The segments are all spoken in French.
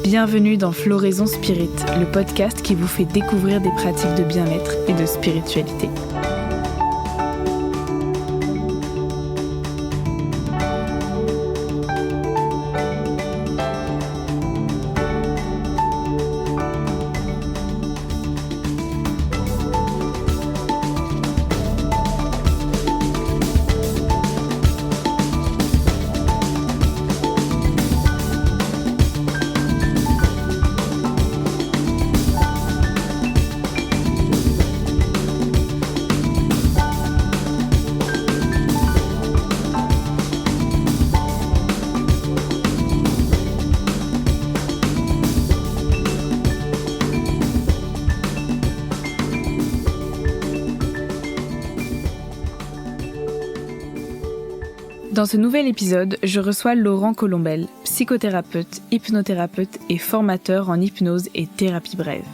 Bienvenue dans Floraison Spirit, le podcast qui vous fait découvrir des pratiques de bien-être et de spiritualité. Dans ce nouvel épisode, je reçois Laurent Colombel, psychothérapeute, hypnothérapeute et formateur en hypnose et thérapie brève.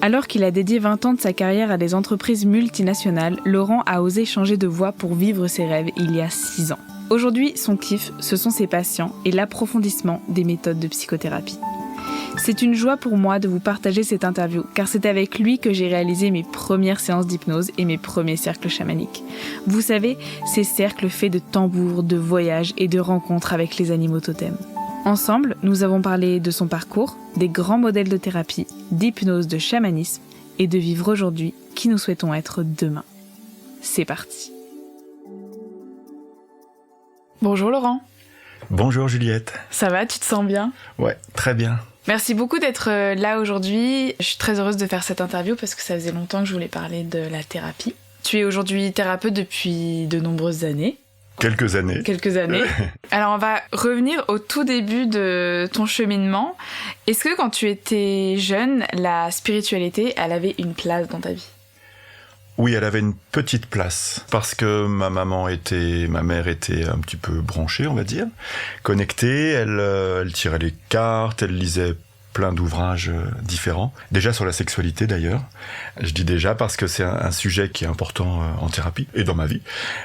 Alors qu'il a dédié 20 ans de sa carrière à des entreprises multinationales, Laurent a osé changer de voie pour vivre ses rêves il y a 6 ans. Aujourd'hui, son kiff, ce sont ses patients et l'approfondissement des méthodes de psychothérapie. C'est une joie pour moi de vous partager cette interview, car c'est avec lui que j'ai réalisé mes premières séances d'hypnose et mes premiers cercles chamaniques. Vous savez, ces cercles faits de tambours, de voyages et de rencontres avec les animaux totems. Ensemble, nous avons parlé de son parcours, des grands modèles de thérapie, d'hypnose, de chamanisme et de vivre aujourd'hui qui nous souhaitons être demain. C'est parti. Bonjour Laurent. Bonjour Juliette. Ça va, tu te sens bien ? Ouais, très bien. Merci beaucoup d'être là aujourd'hui. Je suis très heureuse de faire cette interview parce que ça faisait longtemps que je voulais parler de la thérapie. Tu es aujourd'hui thérapeute depuis de nombreuses années. Quelques années. Alors on va revenir au tout début de ton cheminement. Est-ce que quand tu étais jeune, la spiritualité, elle avait une place dans ta vie ? Oui, elle avait une petite place, parce que ma mère était un petit peu branchée, on va dire, connectée, elle tirait les cartes, elle lisait plein d'ouvrages différents, déjà sur la sexualité d'ailleurs. Je dis déjà parce que c'est un sujet qui est important en thérapie et dans ma vie.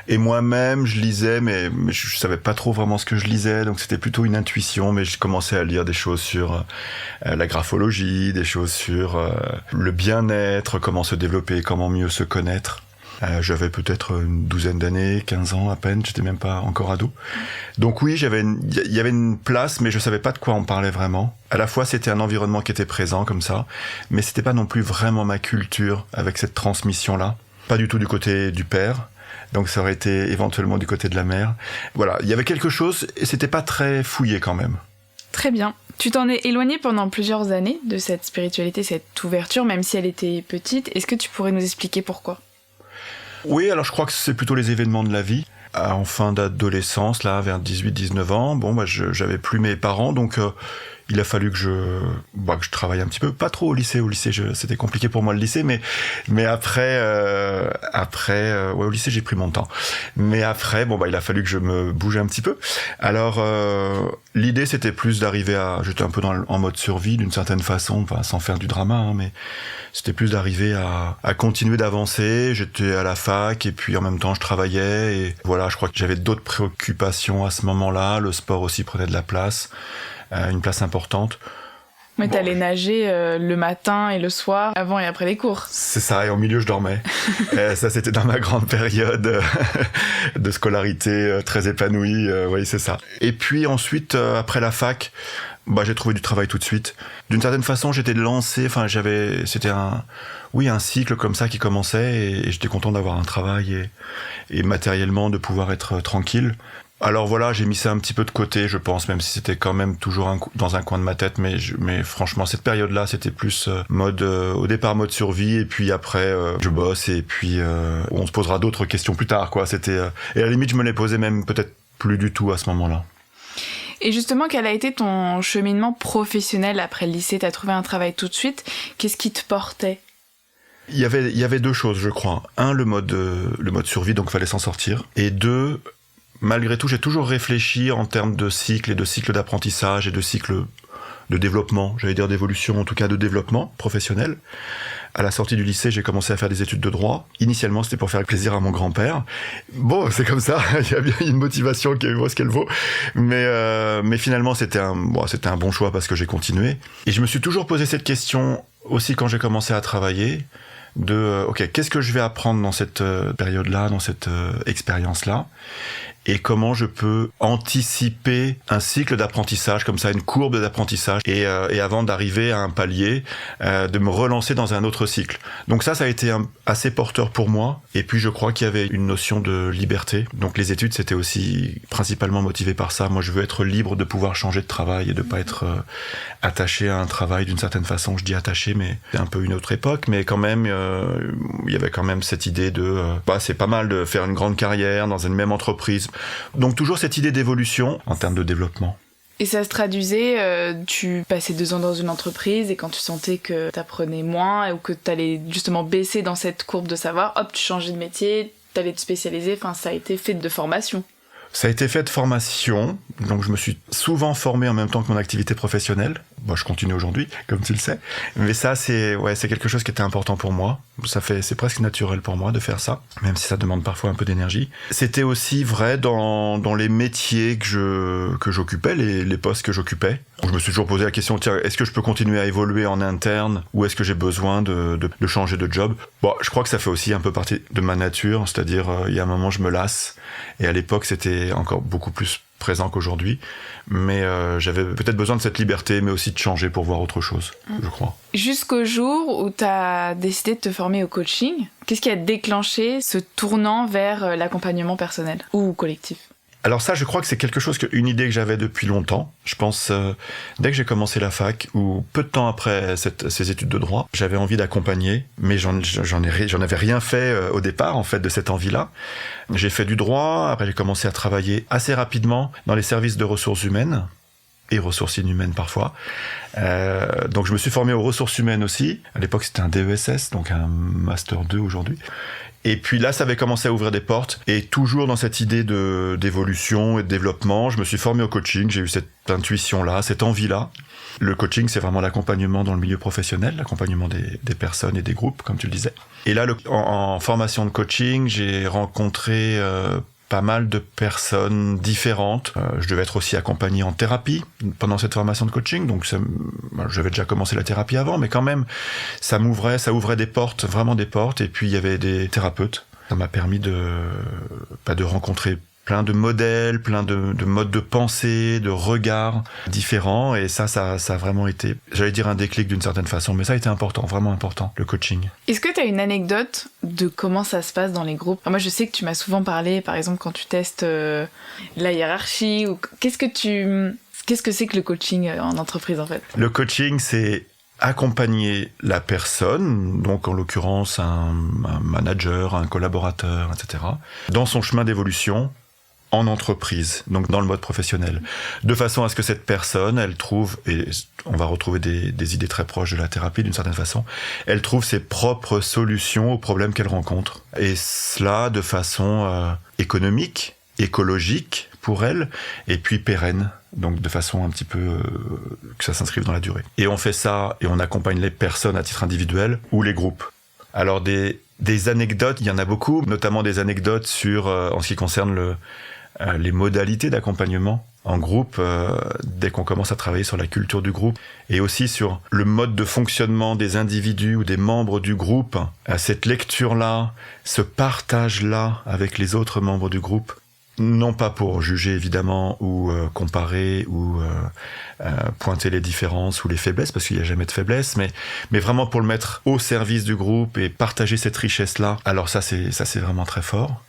Et moi-même, je lisais, mais je savais pas trop vraiment ce que je lisais, donc c'était plutôt une intuition, mais je commençais à lire des choses sur la graphologie, des choses sur le bien-être, comment se développer, comment mieux se connaître. J'avais peut-être une douzaine d'années, 15 ans à peine, j'étais même pas encore ado. Donc oui, il y avait une place, mais je savais pas de quoi on parlait vraiment. À la fois, c'était un environnement qui était présent comme ça, mais c'était pas non plus vraiment ma culture avec cette transmission-là. Pas du tout du côté du père, donc ça aurait été éventuellement du côté de la mère. Voilà, il y avait quelque chose, et c'était pas très fouillé quand même. Très bien. Tu t'en es éloigné pendant plusieurs années de cette spiritualité, cette ouverture, même si elle était petite. Est-ce que tu pourrais nous expliquer pourquoi ? Oui, alors je crois que c'est plutôt les événements de la vie. En fin d'adolescence, là, vers 18-19 ans, j'avais plus mes parents, donc il a fallu que je travaille un petit peu. Pas trop au lycée. C'était compliqué pour moi le lycée, mais après, au lycée j'ai pris mon temps. Mais après, il a fallu que je me bouge un petit peu. Alors, l'idée c'était plus d'arriver j'étais un peu en mode survie d'une certaine façon, sans faire du drama, hein, mais c'était plus d'arriver à continuer d'avancer. J'étais à la fac et puis en même temps je travaillais et voilà, je crois que j'avais d'autres préoccupations à ce moment-là. Le sport aussi prenait de la place. Une place importante. Mais t'allais nager le matin et le soir, avant et après les cours. C'est ça, et au milieu je dormais. Ça c'était dans ma grande période de scolarité très épanouie, oui c'est ça. Et puis ensuite, après la fac, j'ai trouvé du travail tout de suite. D'une certaine façon j'étais lancé, c'était un cycle comme ça qui commençait et j'étais content d'avoir un travail et matériellement de pouvoir être tranquille. Alors voilà, j'ai mis ça un petit peu de côté, je pense, même si c'était quand même toujours dans un coin de ma tête, mais franchement, cette période-là, c'était plus au départ mode survie, et puis après, je bosse, et puis on se posera d'autres questions plus tard, quoi. Et à la limite, je me les posais même peut-être plus du tout à ce moment-là. Et justement, quel a été ton cheminement professionnel après le lycée ? T'as trouvé un travail tout de suite. Qu'est-ce qui te portait ? Il y avait deux choses, je crois. Un, le mode survie, donc il fallait s'en sortir. Et deux, malgré tout, j'ai toujours réfléchi en termes de cycles et de cycles d'apprentissage et de cycles de développement, j'allais dire d'évolution, en tout cas de développement professionnel, À la sortie du lycée, j'ai commencé à faire des études de droit. Initialement, c'était pour faire plaisir à mon grand-père. Bon, c'est comme ça, il y a bien une motivation qui vaut ce qu'elle vaut. Mais finalement, c'était un bon choix parce que j'ai continué. Et je me suis toujours posé cette question aussi quand j'ai commencé à travailler ok, qu'est-ce que je vais apprendre dans cette période-là, dans cette expérience-là, et comment je peux anticiper un cycle d'apprentissage, comme ça, une courbe d'apprentissage, et avant d'arriver à un palier, de me relancer dans un autre cycle. Donc ça a été assez porteur pour moi, et puis je crois qu'il y avait une notion de liberté. Donc les études, c'était aussi principalement motivé par ça. Moi, je veux être libre de pouvoir changer de travail et de pas être attaché à un travail d'une certaine façon. Je dis attaché, mais c'est un peu une autre époque, mais quand même, il y avait quand même cette idée de c'est pas mal de faire une grande carrière dans une même entreprise. Donc toujours cette idée d'évolution en termes de développement. Et ça se traduisait, tu passais 2 ans dans une entreprise et quand tu sentais que t'apprenais moins ou que t'allais justement baisser dans cette courbe de savoir, hop, tu changeais de métier, t'allais te spécialiser, enfin ça a été fait de formation. Ça a été fait de formation, donc je me suis souvent formé en même temps que mon activité professionnelle. Bon, je continue aujourd'hui, comme tu le sais. Mais ça, c'est quelque chose qui était important pour moi. C'est presque naturel pour moi de faire ça, même si ça demande parfois un peu d'énergie. C'était aussi vrai dans les métiers que j'occupais, les postes que j'occupais. Je me suis toujours posé la question, tiens, est-ce que je peux continuer à évoluer en interne ou est-ce que j'ai besoin de changer de job? Bon, je crois que ça fait aussi un peu partie de ma nature, c'est-à-dire, il y a un moment, je me lasse. Et à l'époque, c'était encore beaucoup plus présent qu'aujourd'hui. Mais j'avais peut-être besoin de cette liberté, mais aussi de changer pour voir autre chose, je crois. Jusqu'au jour où tu as décidé de te former au coaching, qu'est-ce qui a déclenché ce tournant vers l'accompagnement personnel ou collectif? Alors ça, je crois que c'est une idée que j'avais depuis longtemps. Je pense, dès que j'ai commencé la fac, ou peu de temps après ces études de droit, j'avais envie d'accompagner, mais j'en avais rien fait au départ, en fait, de cette envie-là. J'ai fait du droit, après j'ai commencé à travailler assez rapidement dans les services de ressources humaines, et ressources inhumaines parfois. Donc je me suis formé aux ressources humaines aussi. À l'époque, c'était un DESS, donc un Master 2 aujourd'hui. Et puis là, ça avait commencé à ouvrir des portes. Et toujours dans cette idée d'évolution et de développement, je me suis formé au coaching. J'ai eu cette intuition-là, cette envie-là. Le coaching, c'est vraiment l'accompagnement dans le milieu professionnel, l'accompagnement des personnes et des groupes, comme tu le disais. Et là, en formation de coaching, j'ai rencontré pas mal de personnes différentes. Je devais être aussi accompagné en thérapie pendant cette formation de coaching, donc j'avais déjà commencé la thérapie avant, mais quand même, ça ouvrait des portes, vraiment des portes, et puis il y avait des thérapeutes. Ça m'a permis de rencontrer plein de modèles, plein de modes de pensée, de regards différents, et ça a vraiment été, j'allais dire un déclic d'une certaine façon, mais ça a été important, vraiment important, le coaching. Est-ce que tu as une anecdote de comment ça se passe dans les groupes? Moi, je sais que tu m'as souvent parlé, par exemple, quand tu testes la hiérarchie, ou qu'est-ce que c'est que le coaching en entreprise, en fait? Le coaching, c'est accompagner la personne, donc en l'occurrence un manager, un collaborateur, etc., dans son chemin d'évolution en entreprise, donc dans le mode professionnel, de façon à ce que cette personne, elle trouve, et on va retrouver des idées très proches de la thérapie d'une certaine façon, elle trouve ses propres solutions aux problèmes qu'elle rencontre. Et cela de façon économique, écologique pour elle, et puis pérenne, donc de façon un petit peu que ça s'inscrive dans la durée. Et on fait ça, et on accompagne les personnes à titre individuel ou les groupes. Alors des anecdotes, il y en a beaucoup, notamment des anecdotes sur, en ce qui concerne les modalités d'accompagnement en groupe, dès qu'on commence à travailler sur la culture du groupe, et aussi sur le mode de fonctionnement des individus ou des membres du groupe, cette lecture-là, ce partage-là avec les autres membres du groupe, non pas pour juger évidemment ou comparer ou pointer les différences ou les faiblesses, parce qu'il n'y a jamais de faiblesse, mais vraiment pour le mettre au service du groupe et partager cette richesse-là. Alors ça c'est vraiment très fort.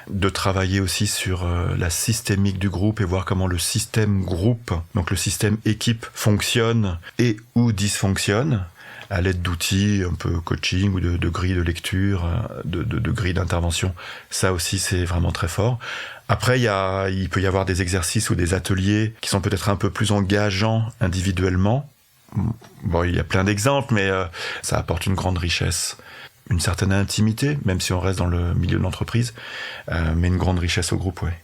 De travailler aussi sur la systémique du groupe et voir comment le système groupe, donc le système équipe, fonctionne et ou dysfonctionne à l'aide d'outils un peu coaching ou de grilles de lecture, de grilles d'intervention. Ça aussi, c'est vraiment très fort. Après, il peut y avoir des exercices ou des ateliers qui sont peut-être un peu plus engageants individuellement. Bon, il y a plein d'exemples, mais ça apporte une grande richesse. Une certaine intimité, même si on reste dans le milieu de l'entreprise, mais une grande richesse au groupe, ouais.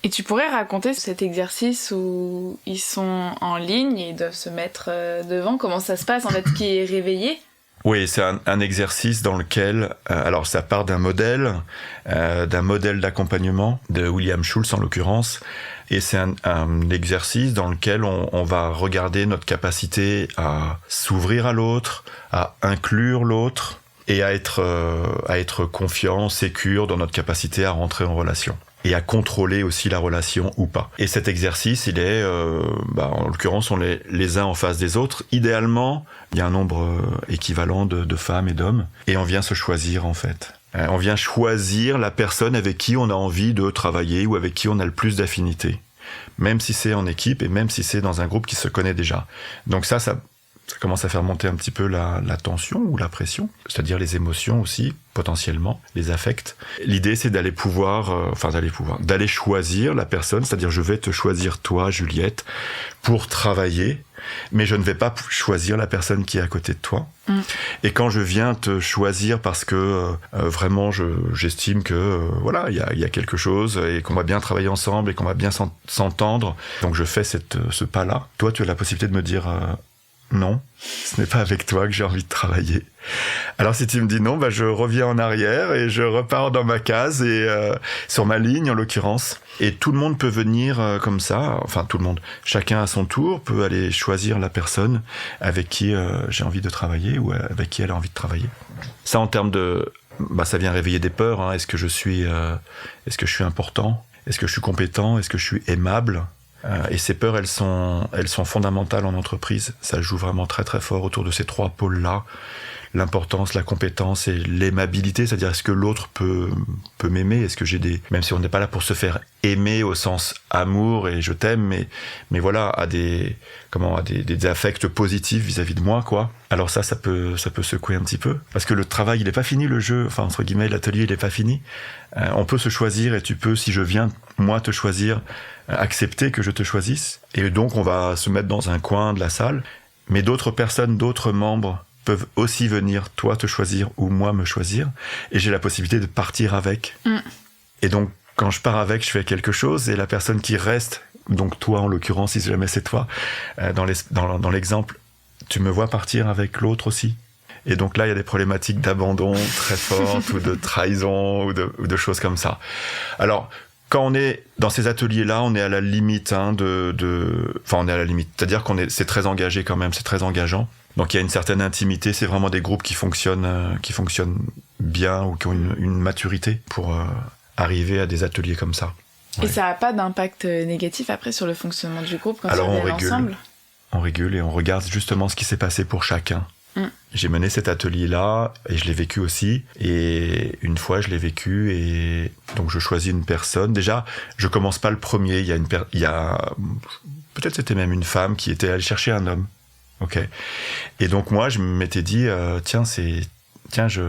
Et tu pourrais raconter cet exercice où ils sont en ligne et ils doivent se mettre devant, comment ça se passe, en fait, qui est réveillé? Oui, c'est un exercice dans lequel, alors ça part d'un modèle d'accompagnement de William Schultz en l'occurrence, et c'est un exercice dans lequel on va regarder notre capacité à s'ouvrir à l'autre, à inclure l'autre, et à être confiant, sécure dans notre capacité à rentrer en relation. Et à contrôler aussi la relation ou pas. Et cet exercice, il est, en l'occurrence, on est les uns en face des autres. Idéalement, il y a un nombre équivalent de femmes et d'hommes. Et on vient se choisir, en fait. On vient choisir la personne avec qui on a envie de travailler ou avec qui on a le plus d'affinité. Même si c'est en équipe et même si c'est dans un groupe qui se connaît déjà. Donc ça commence à faire monter un petit peu la tension ou la pression, c'est-à-dire les émotions aussi, potentiellement, les affects. L'idée, c'est d'aller choisir la personne, c'est-à-dire je vais te choisir toi, Juliette, pour travailler, mais je ne vais pas choisir la personne qui est à côté de toi. Et quand je viens te choisir parce que vraiment j'estime que il y a quelque chose et qu'on va bien travailler ensemble et qu'on va bien s'entendre, donc je fais ce pas-là. Toi, tu as la possibilité de me dire non, ce n'est pas avec toi que j'ai envie de travailler. Alors si tu me dis non, je reviens en arrière et je repars dans ma case et sur ma ligne en l'occurrence. Et tout le monde peut venir comme ça, enfin tout le monde, chacun à son tour peut aller choisir la personne avec qui j'ai envie de travailler ou avec qui elle a envie de travailler. Ça en termes de, ça vient réveiller des peurs. Hein. Est-ce que je suis important ? Est-ce que je suis compétent ? Est-ce que je suis aimable ? Et ces peurs, elles sont fondamentales en entreprise. Ça joue vraiment très très fort autour de ces trois pôles-là. L'importance, la compétence et l'aimabilité, c'est-à-dire est-ce que l'autre peut m'aimer, est-ce que même si on n'est pas là pour se faire aimer au sens amour et je t'aime, mais voilà, à des affects positifs vis-à-vis de moi, quoi. Alors ça peut secouer un petit peu, parce que le travail, il est pas fini, le jeu, enfin entre guillemets, l'atelier, il est pas fini. On peut se choisir et tu peux, si je viens moi te choisir, accepter que je te choisisse, et donc on va se mettre dans un coin de la salle, mais d'autres personnes, d'autres membres peuvent aussi venir, toi te choisir ou moi me choisir, et j'ai la possibilité de partir avec. Et donc quand je pars avec, je fais quelque chose, et la personne qui reste, donc toi en l'occurrence, si jamais c'est toi, dans l'exemple, tu me vois partir avec l'autre aussi. Et donc là, il y a des problématiques d'abandon très fortes, ou de trahison, ou de choses comme ça. Alors, quand on est dans ces ateliers-là, on est à la limite, on est à la limite. C'est-à-dire c'est très engagé quand même, c'est très engageant. Donc il y a une certaine intimité, c'est vraiment des groupes qui fonctionnent bien ou qui ont une maturité pour arriver à des ateliers comme ça. Ouais. Et ça n'a pas d'impact négatif après sur le fonctionnement du groupe quand on est ensemble ? On régule et on regarde justement ce qui s'est passé pour chacun. J'ai mené cet atelier-là et je l'ai vécu aussi. Et une fois, je l'ai vécu et donc je choisis une personne. Déjà, je commence pas le premier. Il y a peut-être c'était même une femme qui était allée chercher un homme. Ok. Et donc moi, je m'étais dit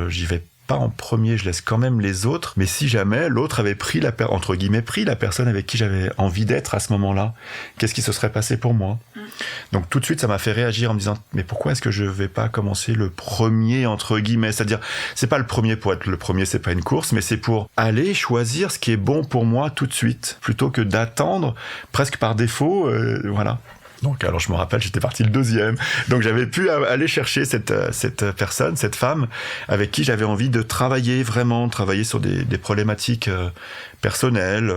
j'y vais pas en premier, je laisse quand même les autres. Mais si jamais l'autre avait pris la personne avec qui j'avais envie d'être à ce moment-là, qu'est-ce qui se serait passé pour moi ? Donc tout de suite, ça m'a fait réagir en me disant mais pourquoi est-ce que je vais pas commencer le premier entre guillemets ? C'est-à-dire, c'est pas le premier pour être le premier, c'est pas une course, mais c'est pour aller choisir ce qui est bon pour moi tout de suite, plutôt que d'attendre presque par défaut, voilà. Donc, alors je me rappelle, j'étais parti le deuxième. Donc, j'avais pu aller chercher cette personne, cette femme, avec qui j'avais envie de travailler sur des problématiques personnelles,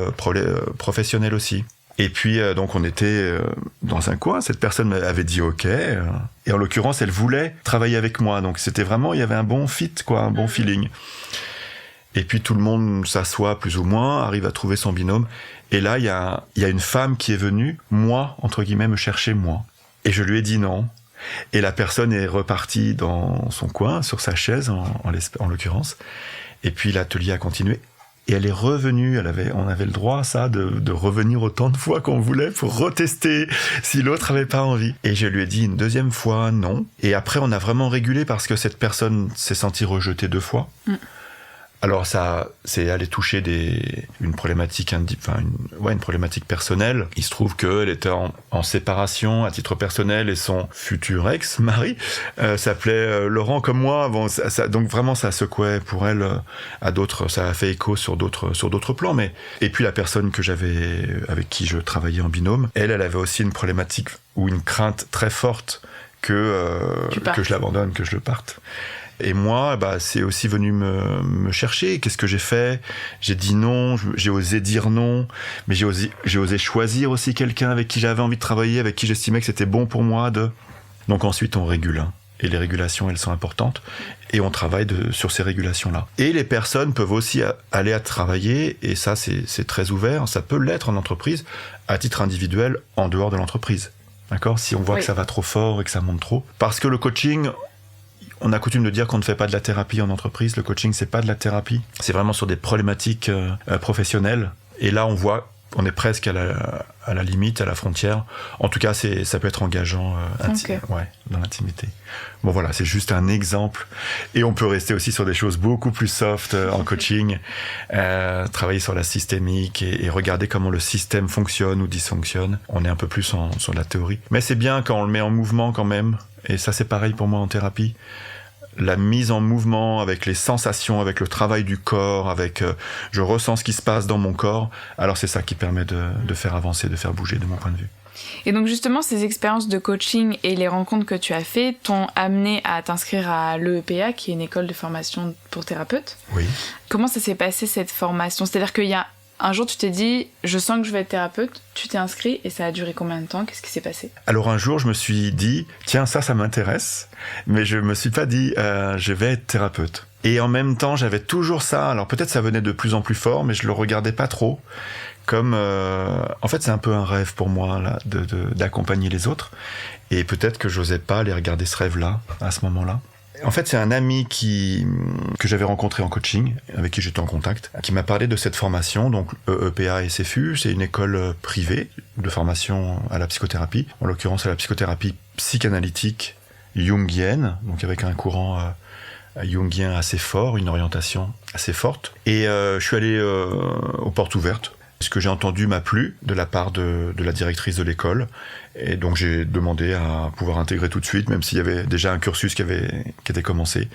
professionnelles aussi. Et puis, donc, on était dans un coin. Cette personne avait dit OK. Et en l'occurrence, elle voulait travailler avec moi. Donc, c'était vraiment, il y avait un bon fit, quoi, un bon feeling. Et puis, tout le monde s'assoit plus ou moins, arrive à trouver son binôme. Et là, il y a une femme qui est venue, moi, entre guillemets, me chercher moi. Et je lui ai dit non. Et la personne est repartie dans son coin, sur sa chaise, en l'occurrence. Et puis l'atelier a continué. Et elle est revenue, on avait le droit à ça, de revenir autant de fois qu'on voulait pour retester si l'autre avait pas envie. Et je lui ai dit une deuxième fois non. Et après, on a vraiment régulé parce que cette personne s'est sentie rejetée 2 fois. Alors ça, c'est aller toucher une problématique, une problématique personnelle. Il se trouve qu'elle était en séparation à titre personnel et son futur ex-mari s'appelait Laurent comme moi. Bon, donc vraiment ça secouait pour elle à d'autres, ça a fait écho sur d'autres plans. Et puis la personne avec qui je travaillais en binôme, elle avait aussi une problématique ou une crainte très forte que je l'abandonne, que je le parte. Et moi, c'est aussi venu me chercher. Qu'est-ce que j'ai fait ? J'ai dit non, j'ai osé dire non, mais j'ai osé choisir aussi quelqu'un avec qui j'avais envie de travailler, avec qui j'estimais que c'était bon pour moi. Donc ensuite, on régule. Et les régulations, elles sont importantes. Et on travaille sur ces régulations-là. Et les personnes peuvent aussi aller à travailler, et ça, c'est très ouvert. Ça peut l'être en entreprise, à titre individuel, en dehors de l'entreprise. D'accord ? Si on voit que ça va trop fort et que ça monte trop. Parce que le coaching... On a coutume de dire qu'on ne fait pas de la thérapie en entreprise. Le coaching, c'est pas de la thérapie. C'est vraiment sur des problématiques professionnelles. Et là, on est presque à la limite, à la frontière. En tout cas, ça peut être engageant dans l'intimité. Bon, voilà, c'est juste un exemple. Et on peut rester aussi sur des choses beaucoup plus soft en coaching. Travailler sur la systémique et regarder comment le système fonctionne ou dysfonctionne. On est un peu plus sur la théorie. Mais c'est bien quand on le met en mouvement quand même. Et ça, c'est pareil pour moi en thérapie. La mise en mouvement avec les sensations, avec le travail du corps, je ressens ce qui se passe dans mon corps, alors c'est ça qui permet de faire avancer, de faire bouger de mon point de vue. Et donc justement, ces expériences de coaching et les rencontres que tu as faites t'ont amené à t'inscrire à l'EEPA, qui est une école de formation pour thérapeutes. Oui. Comment ça s'est passé cette formation ? C'est-à-dire qu'il y a un jour, tu t'es dit, je sens que je vais être thérapeute, tu t'es inscrit et ça a duré combien de temps ? Qu'est-ce qui s'est passé ? Alors un jour, je me suis dit, tiens, ça m'intéresse, mais je me suis pas dit, je vais être thérapeute. Et en même temps, j'avais toujours ça, alors peut-être ça venait de plus en plus fort, mais je le regardais pas trop, comme, en fait, c'est un peu un rêve pour moi, là, d'accompagner les autres, et peut-être que j'osais pas aller regarder ce rêve-là, à ce moment-là. En fait, c'est un ami que j'avais rencontré en coaching, avec qui j'étais en contact, qui m'a parlé de cette formation, donc EEPA SFU, c'est une école privée de formation à la psychothérapie, en l'occurrence à la psychothérapie psychanalytique jungienne, donc avec un courant jungien assez fort, une orientation assez forte. Et je suis allé aux portes ouvertes. Ce que j'ai entendu m'a plu de la part de la directrice de l'école. Et donc j'ai demandé à pouvoir intégrer tout de suite, même s'il y avait déjà un cursus qui était commencé.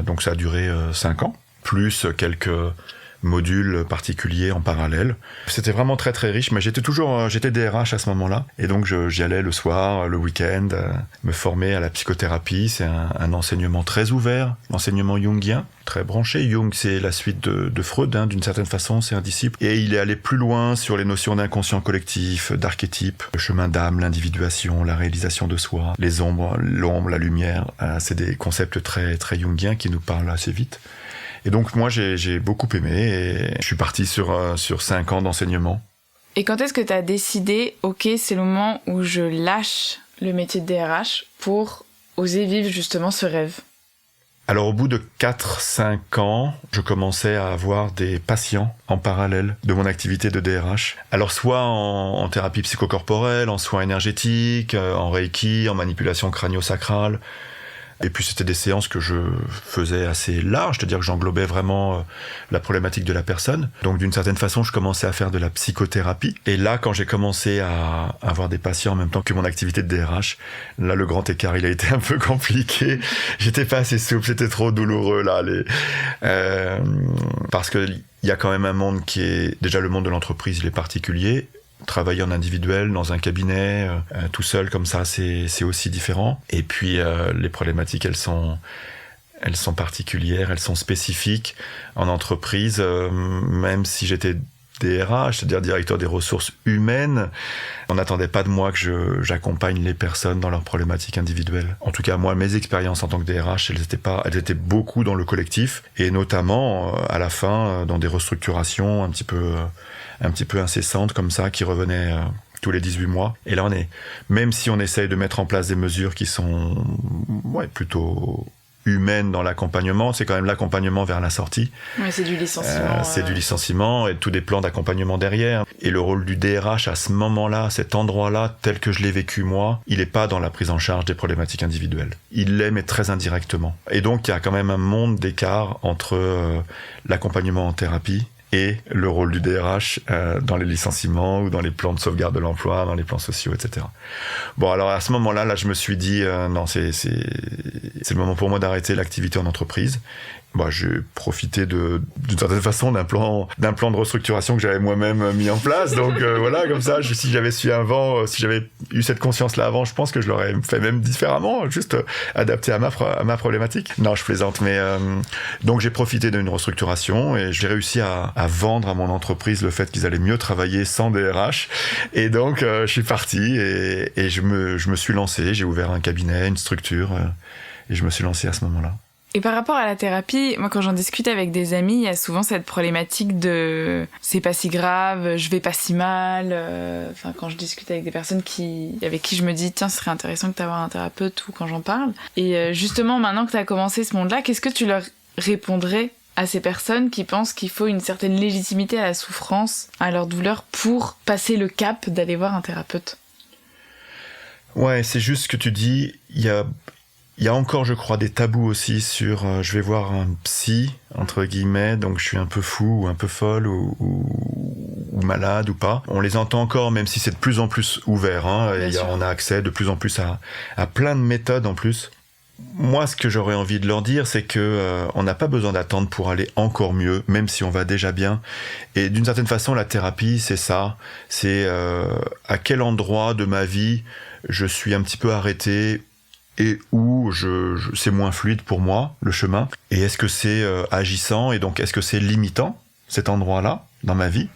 Donc ça a duré 5 ans, plus quelques modules particuliers en parallèle. C'était vraiment très très riche, mais j'étais DRH à ce moment-là. Et donc j'y allais le soir, le week-end, me former à la psychothérapie. C'est un enseignement très ouvert, l'enseignement jungien, très branché. Jung, c'est la suite de Freud, d'une certaine façon, c'est un disciple. Et il est allé plus loin sur les notions d'inconscient collectif, d'archétype, le chemin d'âme, l'individuation, la réalisation de soi, les ombres, l'ombre, la lumière. C'est des concepts très très jungiens qui nous parlent assez vite. Et donc moi j'ai beaucoup aimé et je suis parti sur 5 ans d'enseignement. Et quand est-ce que tu as décidé, ok, c'est le moment où je lâche le métier de DRH pour oser vivre justement ce rêve ? Alors au bout de 4-5 ans, je commençais à avoir des patients en parallèle de mon activité de DRH. Alors soit en thérapie psychocorporelle, en soins énergétiques, en reiki, en manipulation crânio-sacrale. Et puis c'était des séances que je faisais assez larges, c'est-à-dire que j'englobais vraiment la problématique de la personne. Donc d'une certaine façon, je commençais à faire de la psychothérapie. Et là, quand j'ai commencé à avoir des patients en même temps que mon activité de DRH, là le grand écart, il a été un peu compliqué. J'étais pas assez souple, c'était trop douloureux là. Parce que il y a quand même un monde qui est déjà le monde de l'entreprise, il est particulier. Travailler en individuel, dans un cabinet, tout seul comme ça, c'est aussi différent. Et puis les problématiques, elles sont particulières, elles sont spécifiques. En entreprise, même si j'étais DRH, c'est-à-dire directeur des ressources humaines, on n'attendait pas de moi que j'accompagne les personnes dans leurs problématiques individuelles. En tout cas, moi, mes expériences en tant que DRH, elles étaient beaucoup dans le collectif, et notamment à la fin, dans des restructurations un petit peu incessantes comme ça, qui revenaient tous les 18 mois. Et là, même si on essaye de mettre en place des mesures qui sont plutôt humaines dans l'accompagnement, c'est quand même l'accompagnement vers la sortie. Ouais, c'est du licenciement. C'est du licenciement et tous des plans d'accompagnement derrière. Et le rôle du DRH à ce moment-là, cet endroit-là, tel que je l'ai vécu moi, il n'est pas dans la prise en charge des problématiques individuelles. Il l'est, mais très indirectement. Et donc, il y a quand même un monde d'écart entre l'accompagnement en thérapie et le rôle du DRH dans les licenciements ou dans les plans de sauvegarde de l'emploi, dans les plans sociaux, etc. Bon, alors à ce moment-là, je me suis dit, non, c'est le moment pour moi d'arrêter l'activité en entreprise j'ai profité d'une certaine façon d'un plan de restructuration que j'avais moi-même mis en place. Donc voilà, comme ça, si j'avais su avant, si j'avais eu cette conscience-là avant, je pense que je l'aurais fait même différemment, juste adapté à ma problématique. Non, je plaisante, mais donc j'ai profité d'une restructuration et j'ai réussi à vendre à mon entreprise le fait qu'ils allaient mieux travailler sans DRH. Et donc je suis parti et je me suis lancé. J'ai ouvert un cabinet, une structure et je me suis lancé à ce moment-là. Et par rapport à la thérapie, moi quand j'en discute avec des amis, il y a souvent cette problématique de c'est pas si grave, je vais pas si mal. Quand je discute avec des personnes avec qui je me dis tiens, ce serait intéressant que t'aies un thérapeute ou quand j'en parle. Et justement, maintenant que t'as commencé ce monde-là, qu'est-ce que tu leur répondrais à ces personnes qui pensent qu'il faut une certaine légitimité à la souffrance, à leur douleur pour passer le cap d'aller voir un thérapeute? Ouais, c'est juste ce que tu dis, il y a encore, je crois, des tabous aussi sur je vais voir un psy, entre guillemets, donc je suis un peu fou ou un peu folle ou malade ou pas. On les entend encore, même si c'est de plus en plus ouvert. On a accès de plus en plus à plein de méthodes en plus. Moi, ce que j'aurais envie de leur dire, c'est que on n'a pas besoin d'attendre pour aller encore mieux, même si on va déjà bien. Et d'une certaine façon, la thérapie, c'est ça. C'est à quel endroit de ma vie je suis un petit peu arrêté et où c'est moins fluide pour moi, le chemin. Et est-ce que c'est agissant et donc est-ce que c'est limitant, cet endroit-là, dans ma vie ?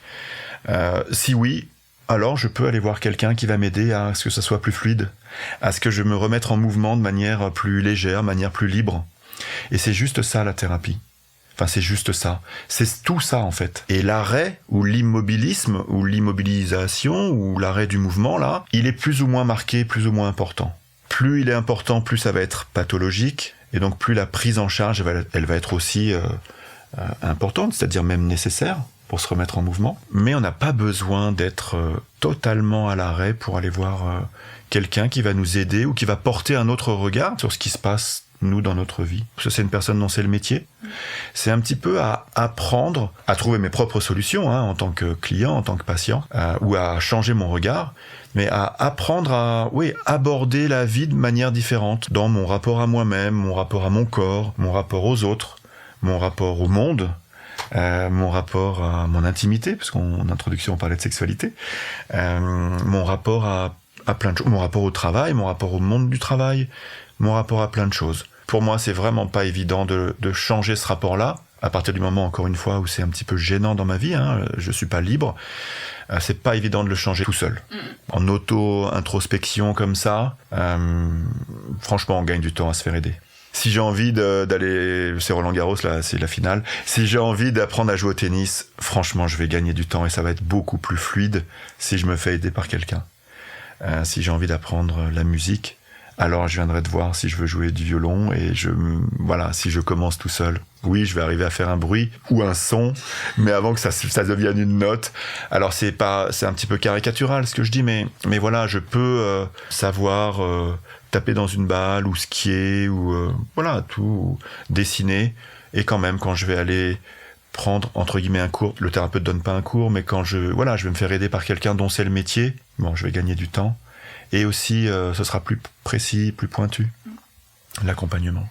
Si oui, alors je peux aller voir quelqu'un qui va m'aider à ce que ça soit plus fluide, à ce que je me remette en mouvement de manière plus légère, de manière plus libre. Et c'est juste ça, la thérapie. Enfin, c'est juste ça. C'est tout ça, en fait. Et l'arrêt, ou l'immobilisme, ou l'immobilisation, ou l'arrêt du mouvement, là, il est plus ou moins marqué, plus ou moins important. Plus il est important, plus ça va être pathologique, et donc plus la prise en charge, elle va être aussi importante, c'est-à-dire même nécessaire pour se remettre en mouvement. Mais on n'a pas besoin d'être totalement à l'arrêt pour aller voir quelqu'un qui va nous aider ou qui va porter un autre regard sur ce qui se passe, nous, dans notre vie. Parce que c'est une personne dont c'est le métier. C'est un petit peu à apprendre à trouver mes propres solutions, en tant que client, en tant que patient, ou à changer mon regard, mais à apprendre à aborder la vie de manière différente, dans mon rapport à moi-même, mon rapport à mon corps, mon rapport aux autres, mon rapport au monde, mon rapport à mon intimité, parce qu'en introduction on parlait de sexualité, mon rapport à plein de choses, mon rapport au travail, mon rapport au monde du travail, mon rapport à plein de choses. Pour moi, c'est vraiment pas évident de changer ce rapport-là, à partir du moment, encore une fois, où c'est un petit peu gênant dans ma vie, je suis pas libre, c'est pas évident de le changer tout seul. En auto-introspection comme ça, franchement, on gagne du temps à se faire aider. Si j'ai envie d'aller, c'est Roland Garros, là, c'est la finale. Si j'ai envie d'apprendre à jouer au tennis, franchement, je vais gagner du temps et ça va être beaucoup plus fluide si je me fais aider par quelqu'un. Si j'ai envie d'apprendre la musique, alors je viendrai te voir si je veux jouer du violon et si je commence tout seul. Oui, je vais arriver à faire un bruit ou un son, mais avant que ça devienne une note. Alors c'est un petit peu caricatural ce que je dis, mais voilà, je peux savoir taper dans une balle ou skier ou tout, dessiner. Et quand même, quand je vais aller prendre entre guillemets un cours, le thérapeute donne pas un cours, mais quand je vais me faire aider par quelqu'un dont c'est le métier, je vais gagner du temps. Et aussi, ce sera plus précis, plus pointu, l'accompagnement.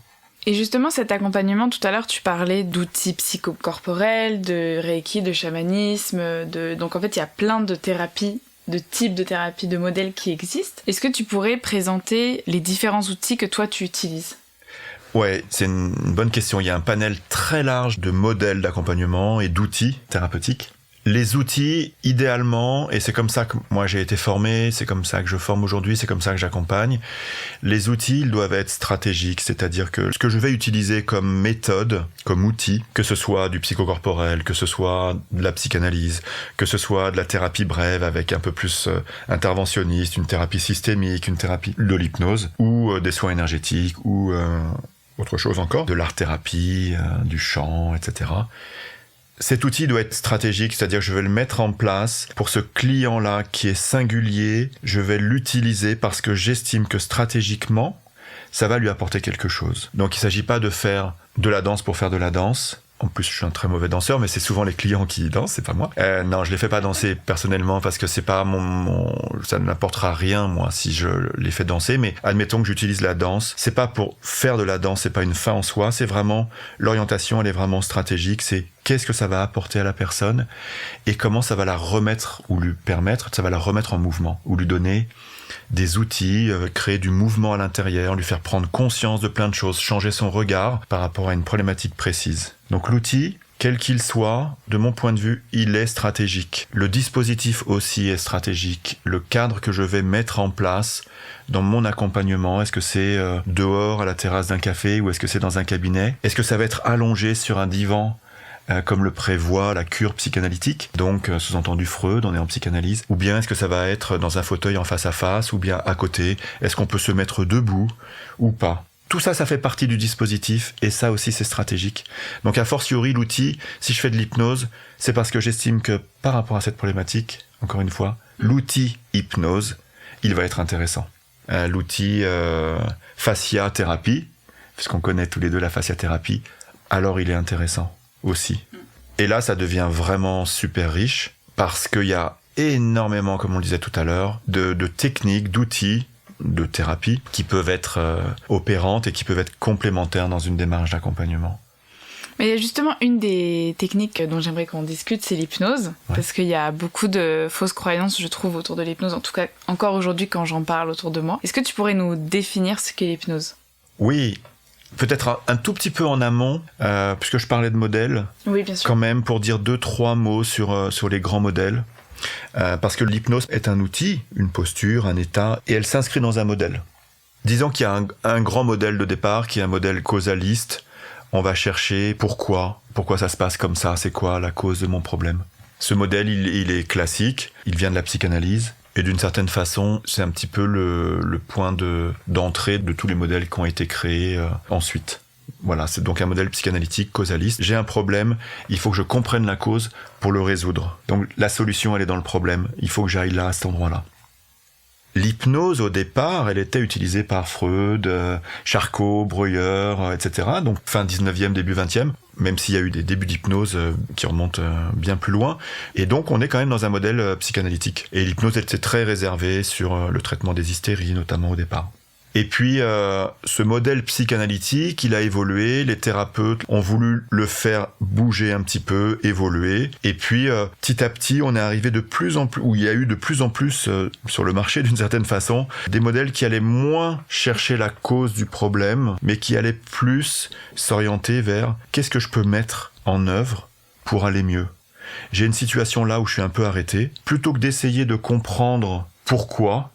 Et justement, cet accompagnement, tout à l'heure, tu parlais d'outils psychocorporels, de reiki, de chamanisme, donc en fait, il y a plein de thérapies, de types de thérapies, de modèles qui existent. Est-ce que tu pourrais présenter les différents outils que toi, tu utilises ? Ouais, c'est une bonne question. Il y a un panel très large de modèles d'accompagnement et d'outils thérapeutiques. Les outils, idéalement, et c'est comme ça que moi j'ai été formé, c'est comme ça que je forme aujourd'hui, c'est comme ça que j'accompagne, les outils, ils doivent être stratégiques, c'est-à-dire que ce que je vais utiliser comme méthode, comme outil, que ce soit du psychocorporel, que ce soit de la psychanalyse, que ce soit de la thérapie brève avec un peu plus interventionniste, une thérapie systémique, une thérapie de l'hypnose, ou des soins énergétiques, ou autre chose encore, de l'art-thérapie, du chant, etc. Cet outil doit être stratégique, c'est-à-dire que je vais le mettre en place pour ce client-là qui est singulier, je vais l'utiliser parce que j'estime que stratégiquement, ça va lui apporter quelque chose. Donc il ne s'agit pas de faire de la danse pour faire de la danse, En plus, je suis un très mauvais danseur, mais c'est souvent les clients qui dansent, c'est pas moi. Non, je les fais pas danser personnellement parce que c'est pas ça ne m'apportera rien, moi, si je les fais danser. Mais admettons que j'utilise la danse. C'est pas pour faire de la danse, c'est pas une fin en soi. C'est vraiment, l'orientation, elle est vraiment stratégique. C'est qu'est-ce que ça va apporter à la personne et comment ça va la remettre ou lui permettre, ça va la remettre en mouvement ou lui donner des outils, créer du mouvement à l'intérieur, lui faire prendre conscience de plein de choses, changer son regard par rapport à une problématique précise. Donc l'outil, quel qu'il soit, de mon point de vue, il est stratégique. Le dispositif aussi est stratégique. Le cadre que je vais mettre en place dans mon accompagnement, est-ce que c'est dehors à la terrasse d'un café ou est-ce que c'est dans un cabinet? Est-ce que ça va être allongé sur un divan comme le prévoit la cure psychanalytique, donc sous-entendu Freud, on est en psychanalyse, ou bien est-ce que ça va être dans un fauteuil en face à face, ou bien à côté, est-ce qu'on peut se mettre debout, ou pas? Tout ça, ça fait partie du dispositif, et ça aussi c'est stratégique. Donc a fortiori, l'outil, si je fais de l'hypnose, c'est parce que j'estime que par rapport à cette problématique, encore une fois, l'outil hypnose, il va être intéressant. L'outil fasciathérapie, puisqu'on connaît tous les deux la fasciathérapie, alors il est intéressant aussi. Et là, ça devient vraiment super riche parce qu'il y a énormément, comme on le disait tout à l'heure, de techniques, d'outils, de thérapie qui peuvent être opérantes et qui peuvent être complémentaires dans une démarche d'accompagnement. Mais il y a justement une des techniques dont j'aimerais qu'on discute, c'est l'hypnose. Ouais. Parce qu'il y a beaucoup de fausses croyances, je trouve, autour de l'hypnose. En tout cas, encore aujourd'hui, quand j'en parle autour de moi. Est-ce que tu pourrais nous définir ce qu'est l'hypnose ? Oui. Peut-être un tout petit peu en amont, puisque je parlais de modèles, oui, bien sûr. Quand même pour dire 2-3 mots sur les grands modèles, parce que l'hypnose est un outil, une posture, un état, et elle s'inscrit dans un modèle. Disons qu'il y a un grand modèle de départ, qui est un modèle causaliste. On va chercher pourquoi ça se passe comme ça, c'est quoi la cause de mon problème. Ce modèle, il est classique, il vient de la psychanalyse. Et d'une certaine façon, c'est un petit peu le point d'entrée de tous les modèles qui ont été créés ensuite. Voilà, c'est donc un modèle psychanalytique, causaliste. J'ai un problème, il faut que je comprenne la cause pour le résoudre. Donc la solution, elle est dans le problème. Il faut que j'aille là, à cet endroit-là. L'hypnose, au départ, elle était utilisée par Freud, Charcot, Breuer, etc. Donc fin 19e, début 20e, même s'il y a eu des débuts d'hypnose qui remontent bien plus loin. Et donc, on est quand même dans un modèle psychanalytique. Et l'hypnose, elle était très réservée sur le traitement des hystéries, notamment au départ. Et puis, ce modèle psychanalytique, il a évolué. Les thérapeutes ont voulu le faire bouger un petit peu, évoluer. Et puis, petit à petit, on est arrivé de plus en plus, où il y a eu de plus en plus sur le marché, d'une certaine façon, des modèles qui allaient moins chercher la cause du problème, mais qui allaient plus s'orienter vers qu'est-ce que je peux mettre en œuvre pour aller mieux. J'ai une situation là où je suis un peu arrêté. Plutôt que d'essayer de comprendre pourquoi,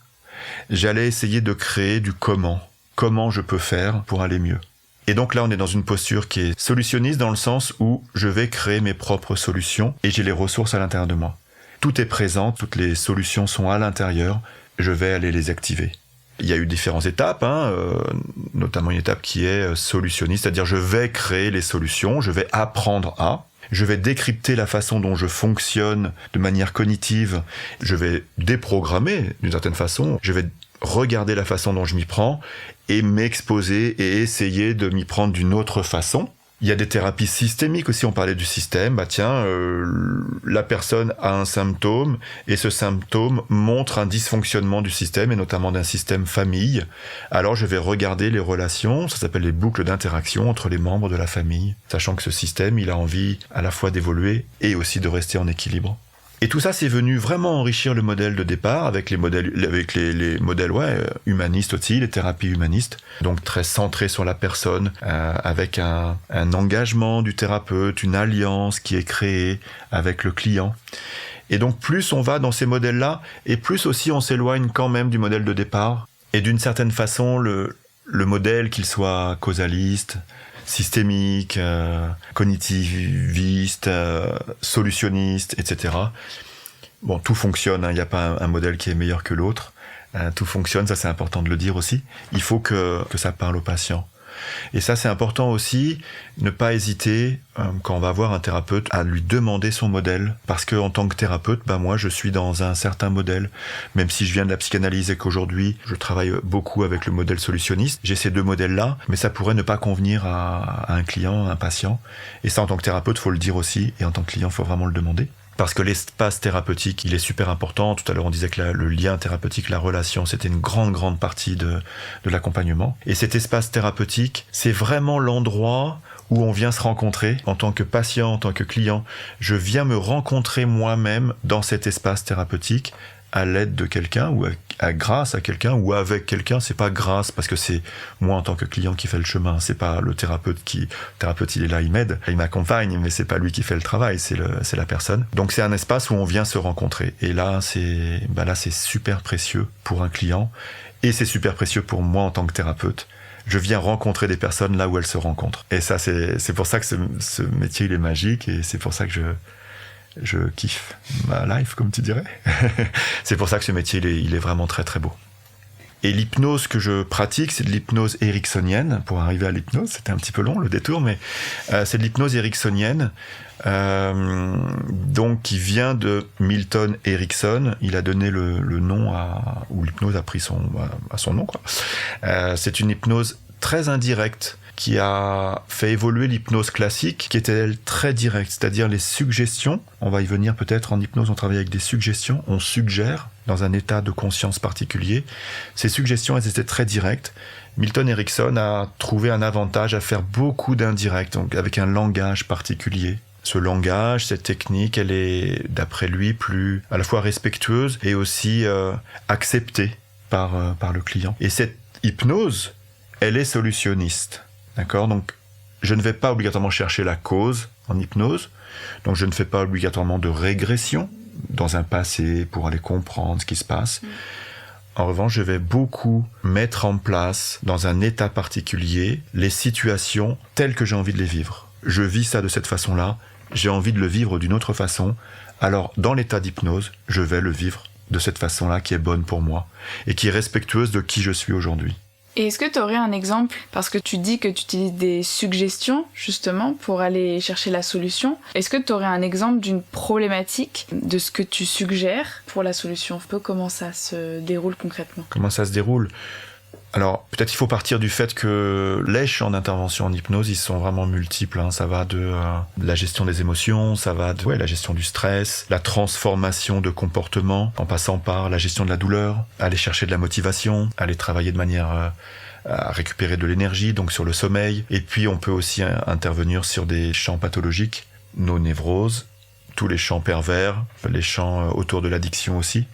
j'allais essayer de créer du comment. Comment je peux faire pour aller mieux. Et donc là, on est dans une posture qui est solutionniste dans le sens où je vais créer mes propres solutions et j'ai les ressources à l'intérieur de moi. Tout est présent, toutes les solutions sont à l'intérieur, je vais aller les activer. Il y a eu différentes étapes, notamment une étape qui est solutionniste, c'est-à-dire je vais créer les solutions, je vais apprendre à... Je vais décrypter la façon dont je fonctionne de manière cognitive. Je vais déprogrammer d'une certaine façon. Je vais regarder la façon dont je m'y prends et m'exposer et essayer de m'y prendre d'une autre façon. Il y a des thérapies systémiques aussi, on parlait du système. La personne a un symptôme et ce symptôme montre un dysfonctionnement du système et notamment d'un système famille. Alors je vais regarder les relations, ça s'appelle les boucles d'interaction entre les membres de la famille, sachant que ce système, il a envie à la fois d'évoluer et aussi de rester en équilibre. Et tout ça, c'est venu vraiment enrichir le modèle de départ avec les modèles humanistes aussi, les thérapies humanistes, donc très centrées sur la personne, avec un engagement du thérapeute, une alliance qui est créée avec le client. Et donc plus on va dans ces modèles-là, et plus aussi on s'éloigne quand même du modèle de départ. Et d'une certaine façon, le modèle, qu'il soit causaliste, systémique, cognitiviste, solutionniste, etc. Bon, tout fonctionne, il n'y a pas un modèle qui est meilleur que l'autre. Tout fonctionne, ça c'est important de le dire aussi. Il faut que ça parle au patient. Et ça, c'est important aussi, ne pas hésiter, quand on va voir un thérapeute, à lui demander son modèle. Parce qu'en tant que thérapeute, moi, je suis dans un certain modèle. Même si je viens de la psychanalyse et qu'aujourd'hui, je travaille beaucoup avec le modèle solutionniste, j'ai ces 2 modèles-là, mais ça pourrait ne pas convenir à un client, à un patient. Et ça, en tant que thérapeute, faut le dire aussi, et en tant que client, faut vraiment le demander. Parce que l'espace thérapeutique, il est super important. Tout à l'heure, on disait que le lien thérapeutique, la relation, c'était une grande partie de l'accompagnement. Et cet espace thérapeutique, c'est vraiment l'endroit où on vient se rencontrer en tant que patient, en tant que client. Je viens me rencontrer moi-même dans cet espace thérapeutique à l'aide de quelqu'un ou grâce à quelqu'un ou avec quelqu'un. C'est pas grâce parce que c'est moi en tant que client qui fait le chemin. C'est pas le thérapeute il est là, il m'aide, il m'accompagne, mais c'est pas lui qui fait le travail, c'est la personne. Donc c'est un espace où on vient se rencontrer. Et là, c'est super précieux pour un client et c'est super précieux pour moi en tant que thérapeute. Je viens rencontrer des personnes là où elles se rencontrent. Et ça, c'est pour ça que ce métier, il est magique et c'est pour ça que je kiffe ma life, comme tu dirais. C'est pour ça que ce métier, il est vraiment très très beau. Et l'hypnose que je pratique, c'est de l'hypnose ericksonienne. Pour arriver à l'hypnose, c'était un petit peu long le détour, mais c'est de l'hypnose ericksonienne, donc qui vient de Milton Erickson. Il a donné le nom où l'hypnose a pris à son nom, quoi. C'est une hypnose très indirecte qui a fait évoluer l'hypnose classique, qui était elle très directe, c'est-à-dire les suggestions. On va y venir peut-être. En hypnose, on travaille avec des suggestions, on suggère dans un état de conscience particulier. Ces suggestions, elles étaient très directes. Milton Erickson a trouvé un avantage à faire beaucoup d'indirects, donc avec un langage particulier. Ce langage, cette technique, elle est, d'après lui, plus à la fois respectueuse et aussi acceptée par le client. Et cette hypnose, elle est solutionniste. D'accord ? Donc, je ne vais pas obligatoirement chercher la cause en hypnose. Donc, je ne fais pas obligatoirement de régression dans un passé pour aller comprendre ce qui se passe. En revanche, je vais beaucoup mettre en place, dans un état particulier, les situations telles que j'ai envie de les vivre. Je vis ça de cette façon-là, j'ai envie de le vivre d'une autre façon. Alors, dans l'état d'hypnose, je vais le vivre de cette façon-là qui est bonne pour moi et qui est respectueuse de qui je suis aujourd'hui. Et est-ce que tu aurais un exemple, parce que tu dis que tu utilises des suggestions justement pour aller chercher la solution, est-ce que tu aurais un exemple d'une problématique de ce que tu suggères pour la solution ? Un peu comment ça se déroule concrètement ? Comment ça se déroule ? Alors, peut-être qu'il faut partir du fait que les champs d'intervention en hypnose, ils sont vraiment multiples. Ça va de la gestion des émotions, ça va de la gestion du stress, la transformation de comportement, en passant par la gestion de la douleur, aller chercher de la motivation, aller travailler de manière à récupérer de l'énergie, donc sur le sommeil. Et puis, on peut aussi intervenir sur des champs pathologiques, nos névroses, tous les champs pervers, les champs autour de l'addiction aussi.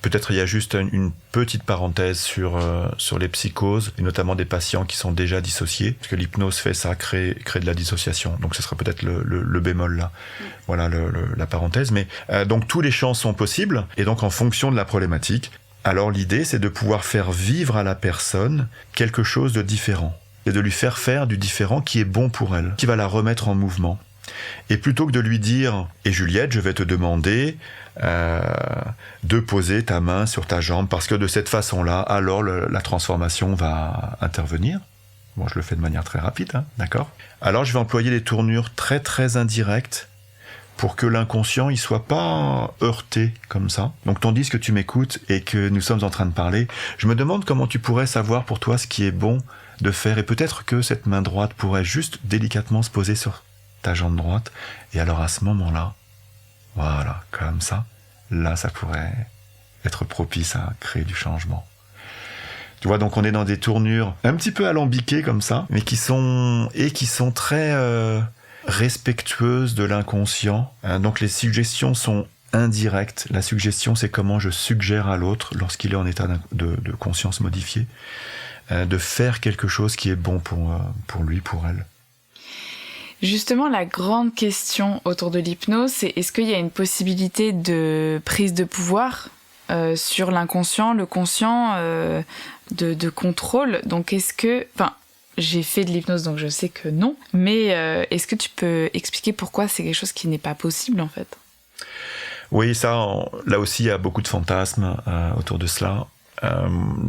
Peut-être il y a juste une petite parenthèse sur les psychoses, et notamment des patients qui sont déjà dissociés, parce que l'hypnose fait ça, crée de la dissociation. Donc ce sera peut-être le bémol là. Voilà la parenthèse. Mais donc tous les champs sont possibles, et donc en fonction de la problématique, alors l'idée c'est de pouvoir faire vivre à la personne quelque chose de différent, et de lui faire faire du différent qui est bon pour elle, qui va la remettre en mouvement. Et plutôt que de lui dire « Et Juliette, je vais te demander de poser ta main sur ta jambe parce que de cette façon-là, alors la transformation va intervenir. » Bon, je le fais de manière très rapide, d'accord ? Alors, je vais employer des tournures très très indirectes pour que l'inconscient il soit pas heurté comme ça. Donc, tandis que tu m'écoutes et que nous sommes en train de parler, je me demande comment tu pourrais savoir pour toi ce qui est bon de faire. Et peut-être que cette main droite pourrait juste délicatement se poser sur ta jambe droite, et alors à ce moment-là, voilà, comme ça, là ça pourrait être propice à créer du changement. Tu vois, donc on est dans des tournures un petit peu alambiquées comme ça, mais qui sont très respectueuses de l'inconscient. Donc les suggestions sont indirectes. La suggestion, c'est comment je suggère à l'autre, lorsqu'il est en état de conscience modifiée, de faire quelque chose qui est bon pour lui, pour elle. Justement, la grande question autour de l'hypnose, c'est est-ce qu'il y a une possibilité de prise de pouvoir sur l'inconscient, le conscient, de contrôle ? Donc est-ce que... Enfin, j'ai fait de l'hypnose, donc je sais que non, mais est-ce que tu peux expliquer pourquoi c'est quelque chose qui n'est pas possible, en fait ? Oui, ça, là aussi, il y a beaucoup de fantasmes autour de cela.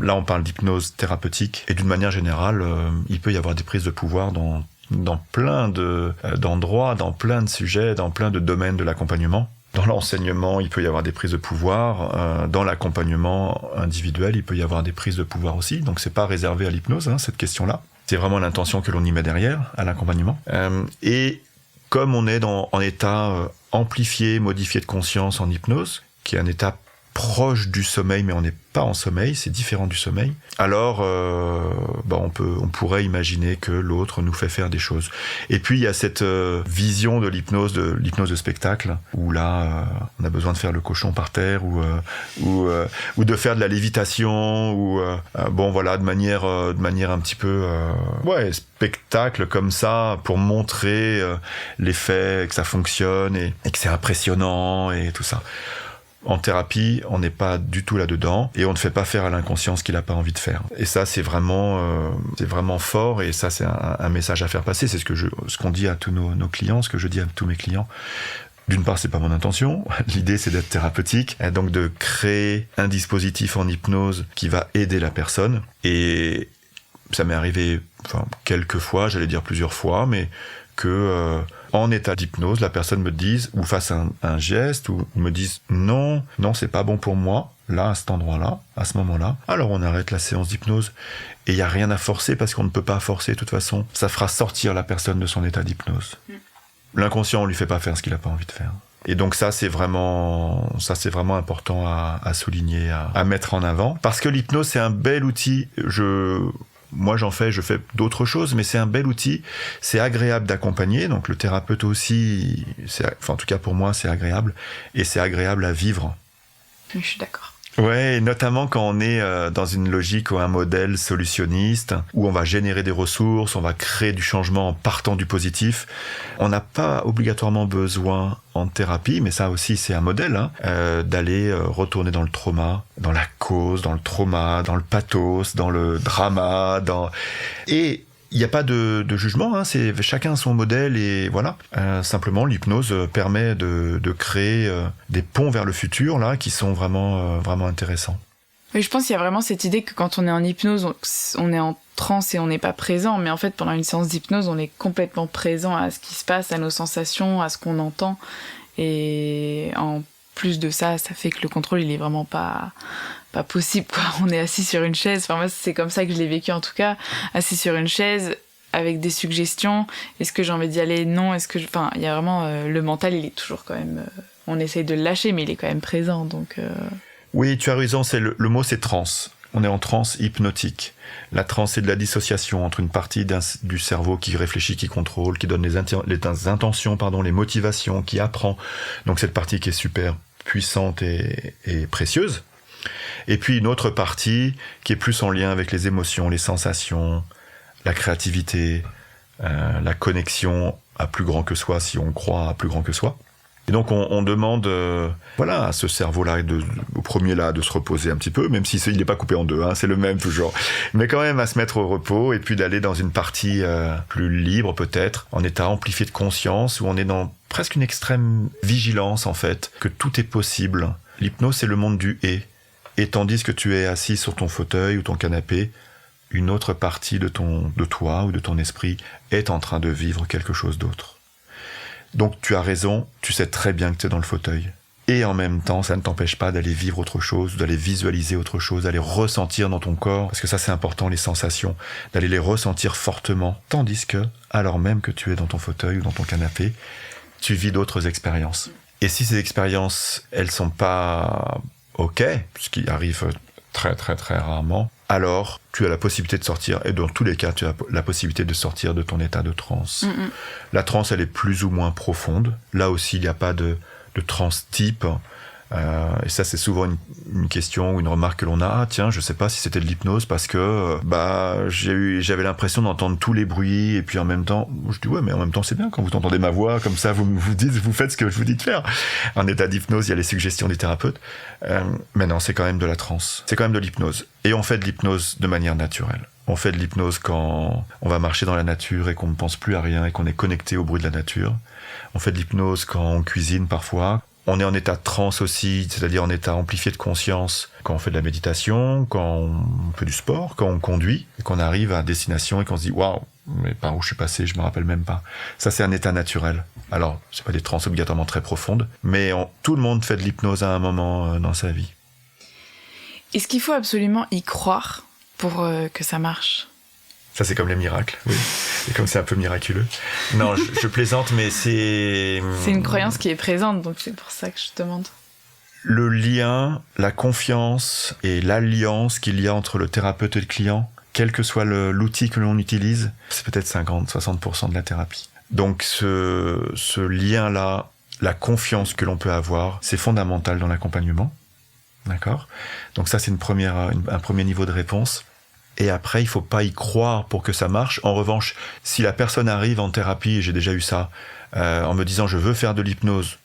Là, on parle d'hypnose thérapeutique. Et d'une manière générale, il peut y avoir des prises de pouvoir dans plein d'endroits, dans plein de sujets, dans plein de domaines de l'accompagnement. Dans l'enseignement, il peut y avoir des prises de pouvoir. Dans l'accompagnement individuel, il peut y avoir des prises de pouvoir aussi. Donc, c'est pas réservé à l'hypnose, cette question-là. C'est vraiment l'intention que l'on y met derrière, à l'accompagnement. Et comme on est en état amplifié, modifié de conscience en hypnose, qui est un état proche du sommeil, mais on n'est pas en sommeil, c'est différent du sommeil, alors on pourrait imaginer que l'autre nous fait faire des choses. Et puis il y a cette vision de l'hypnose de spectacle, où là on a besoin de faire le cochon par terre, ou de faire de la lévitation, ou de manière un petit peu spectacle comme ça, pour montrer l'effet, que ça fonctionne et que c'est impressionnant et tout ça. En thérapie, on n'est pas du tout là-dedans et on ne fait pas faire à l'inconscient ce qu'il n'a pas envie de faire. Et ça, c'est vraiment fort, et ça, c'est un message à faire passer. C'est ce qu'on dit à tous nos clients, ce que je dis à tous mes clients. D'une part, c'est pas mon intention. L'idée, c'est d'être thérapeutique, et donc de créer un dispositif en hypnose qui va aider la personne. Et ça m'est arrivé, quelques fois, j'allais dire plusieurs fois, mais que en état d'hypnose, la personne me dise, ou fasse un geste, ou me dise non, c'est pas bon pour moi, là, à cet endroit-là, à ce moment-là. Alors on arrête la séance d'hypnose, et il n'y a rien à forcer, parce qu'on ne peut pas forcer de toute façon. Ça fera sortir la personne de son état d'hypnose. L'inconscient, on lui fait pas faire ce qu'il n'a pas envie de faire. Et donc ça, c'est vraiment important à souligner, à mettre en avant, parce que l'hypnose, c'est un bel outil. Moi, je fais d'autres choses, mais c'est un bel outil. C'est agréable d'accompagner. Donc, le thérapeute aussi, en tout cas pour moi, c'est agréable. Et c'est agréable à vivre. Je suis d'accord. Ouais, notamment quand on est dans une logique ou un modèle solutionniste, où on va générer des ressources, on va créer du changement en partant du positif. On n'a pas obligatoirement besoin en thérapie, mais ça aussi c'est un modèle, d'aller retourner dans le trauma, dans la cause, dans le trauma, dans le pathos, dans le drama, et il n'y a pas de jugement, c'est chacun son modèle, et voilà. Simplement, l'hypnose permet de créer des ponts vers le futur, là, qui sont vraiment intéressants. Oui, je pense qu'il y a vraiment cette idée que quand on est en hypnose, on est en transe et on n'est pas présent, mais en fait, pendant une séance d'hypnose, on est complètement présent à ce qui se passe, à nos sensations, à ce qu'on entend, et en plus de ça, ça fait que le contrôle, il est vraiment pas possible, quoi. On est assis sur une chaise, moi c'est comme ça que je l'ai vécu en tout cas, assis sur une chaise avec des suggestions. Est-ce que j'ai envie d'y aller? Non. Il y a vraiment le mental, il est toujours quand même, on essaye de le lâcher, mais il est quand même présent, donc Oui, tu as raison, le mot c'est transe. On est en transe hypnotique. La transe, c'est de la dissociation entre une partie du cerveau qui réfléchit, qui contrôle, qui donne les intentions, les motivations, qui apprend. Donc cette partie qui est super puissante et précieuse. Et puis une autre partie qui est plus en lien avec les émotions, les sensations, la créativité, la connexion à plus grand que soi, si on croit à plus grand que soi. Et donc on demande à ce cerveau-là, au premier là, de se reposer un petit peu, même si il n'est pas coupé en deux, c'est le même toujours. Mais quand même à se mettre au repos, et puis d'aller dans une partie plus libre peut-être, en état amplifié de conscience, où on est dans presque une extrême vigilance en fait, que tout est possible. L'hypnose, c'est le monde du « et ». Et tandis que tu es assis sur ton fauteuil ou ton canapé, une autre partie de toi ou de ton esprit est en train de vivre quelque chose d'autre. Donc tu as raison, tu sais très bien que tu es dans le fauteuil. Et en même temps, ça ne t'empêche pas d'aller vivre autre chose, d'aller visualiser autre chose, d'aller ressentir dans ton corps, parce que ça c'est important, les sensations, d'aller les ressentir fortement, tandis que, alors même que tu es dans ton fauteuil ou dans ton canapé, tu vis d'autres expériences. Et si ces expériences, elles sont pas OK, ce qui arrive très très très rarement, alors tu as la possibilité de sortir, et dans tous les cas, tu as la possibilité de sortir de ton état de transe. La transe, elle est plus ou moins profonde. Là aussi, il n'y a pas de transe type. Et ça, c'est souvent une question ou une remarque que l'on a. Ah, tiens, je sais pas si c'était de l'hypnose parce que j'avais l'impression d'entendre tous les bruits, et puis en même temps, je dis ouais, mais en même temps c'est bien quand vous entendez ma voix comme ça, vous faites ce que je vous dis de faire. En état d'hypnose, il y a les suggestions des thérapeutes, mais non, c'est quand même de la transe, c'est quand même de l'hypnose. Et on fait de l'hypnose de manière naturelle. On fait de l'hypnose quand on va marcher dans la nature et qu'on ne pense plus à rien et qu'on est connecté au bruit de la nature. On fait de l'hypnose quand on cuisine parfois. On est en état de transe aussi, c'est-à-dire en état amplifié de conscience quand on fait de la méditation, quand on fait du sport, quand on conduit, et qu'on arrive à destination et qu'on se dit « Waouh, mais par où je suis passé, je me rappelle même pas ». Ça, c'est un état naturel. Alors, c'est pas des transes obligatoirement très profondes, mais tout le monde fait de l'hypnose à un moment dans sa vie. Est-ce qu'il faut absolument y croire pour que ça marche ? Ça, c'est comme les miracles, oui. Et comme c'est un peu miraculeux. Non, je plaisante, mais c'est... C'est une croyance qui est présente, donc c'est pour ça que je te demande. Le lien, la confiance et l'alliance qu'il y a entre le thérapeute et le client, quel que soit l'outil que l'on utilise, c'est peut-être 50-60% de la thérapie. Donc ce lien-là, la confiance que l'on peut avoir, c'est fondamental dans l'accompagnement. D'accord ? Donc ça, c'est un premier niveau de réponse. Et après, il faut pas y croire pour que ça marche. En revanche, si la personne arrive en thérapie, et j'ai déjà eu ça, en me disant « je veux faire de l'hypnose »,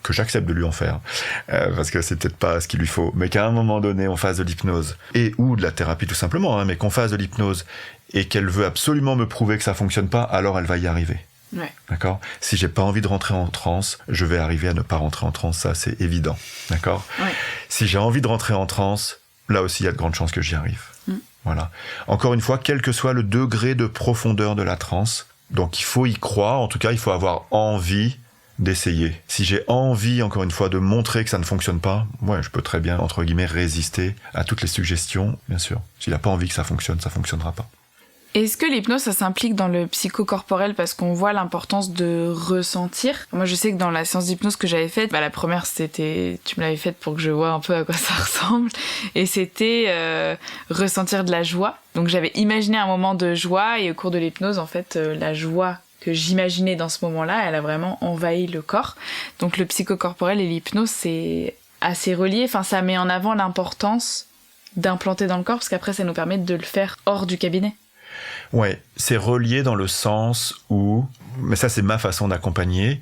que j'accepte de lui en faire, parce que c'est peut-être pas ce qu'il lui faut, mais qu'à un moment donné, on fasse de l'hypnose, ou de la thérapie tout simplement, mais qu'on fasse de l'hypnose, et qu'elle veut absolument me prouver que ça fonctionne pas, alors elle va y arriver. Ouais. D'accord ? Si j'ai pas envie de rentrer en transe, je vais arriver à ne pas rentrer en transe, ça c'est évident. D'accord ? Ouais. Si j'ai envie de rentrer en transe, là aussi il y a de grandes chances que j'y arrive. Voilà. Encore une fois, quel que soit le degré de profondeur de la transe, donc il faut y croire, en tout cas il faut avoir envie d'essayer. Si j'ai envie, encore une fois, de montrer que ça ne fonctionne pas, ouais, je peux très bien, entre guillemets, résister à toutes les suggestions, bien sûr. S'il n'a pas envie que ça fonctionnera pas. Est-ce que l'hypnose, ça s'implique dans le psychocorporel parce qu'on voit l'importance de ressentir ? Moi, je sais que dans la séance d'hypnose que j'avais faite, la première, tu me l'avais faite pour que je vois un peu à quoi ça ressemble, et c'était ressentir de la joie. Donc j'avais imaginé un moment de joie, et au cours de l'hypnose, en fait, la joie que j'imaginais dans ce moment-là, elle a vraiment envahi le corps. Donc le psychocorporel et l'hypnose, c'est assez relié. Enfin, ça met en avant l'importance d'implanter dans le corps, parce qu'après, ça nous permet de le faire hors du cabinet. Ouais, c'est relié dans le sens où, mais ça c'est ma façon d'accompagner,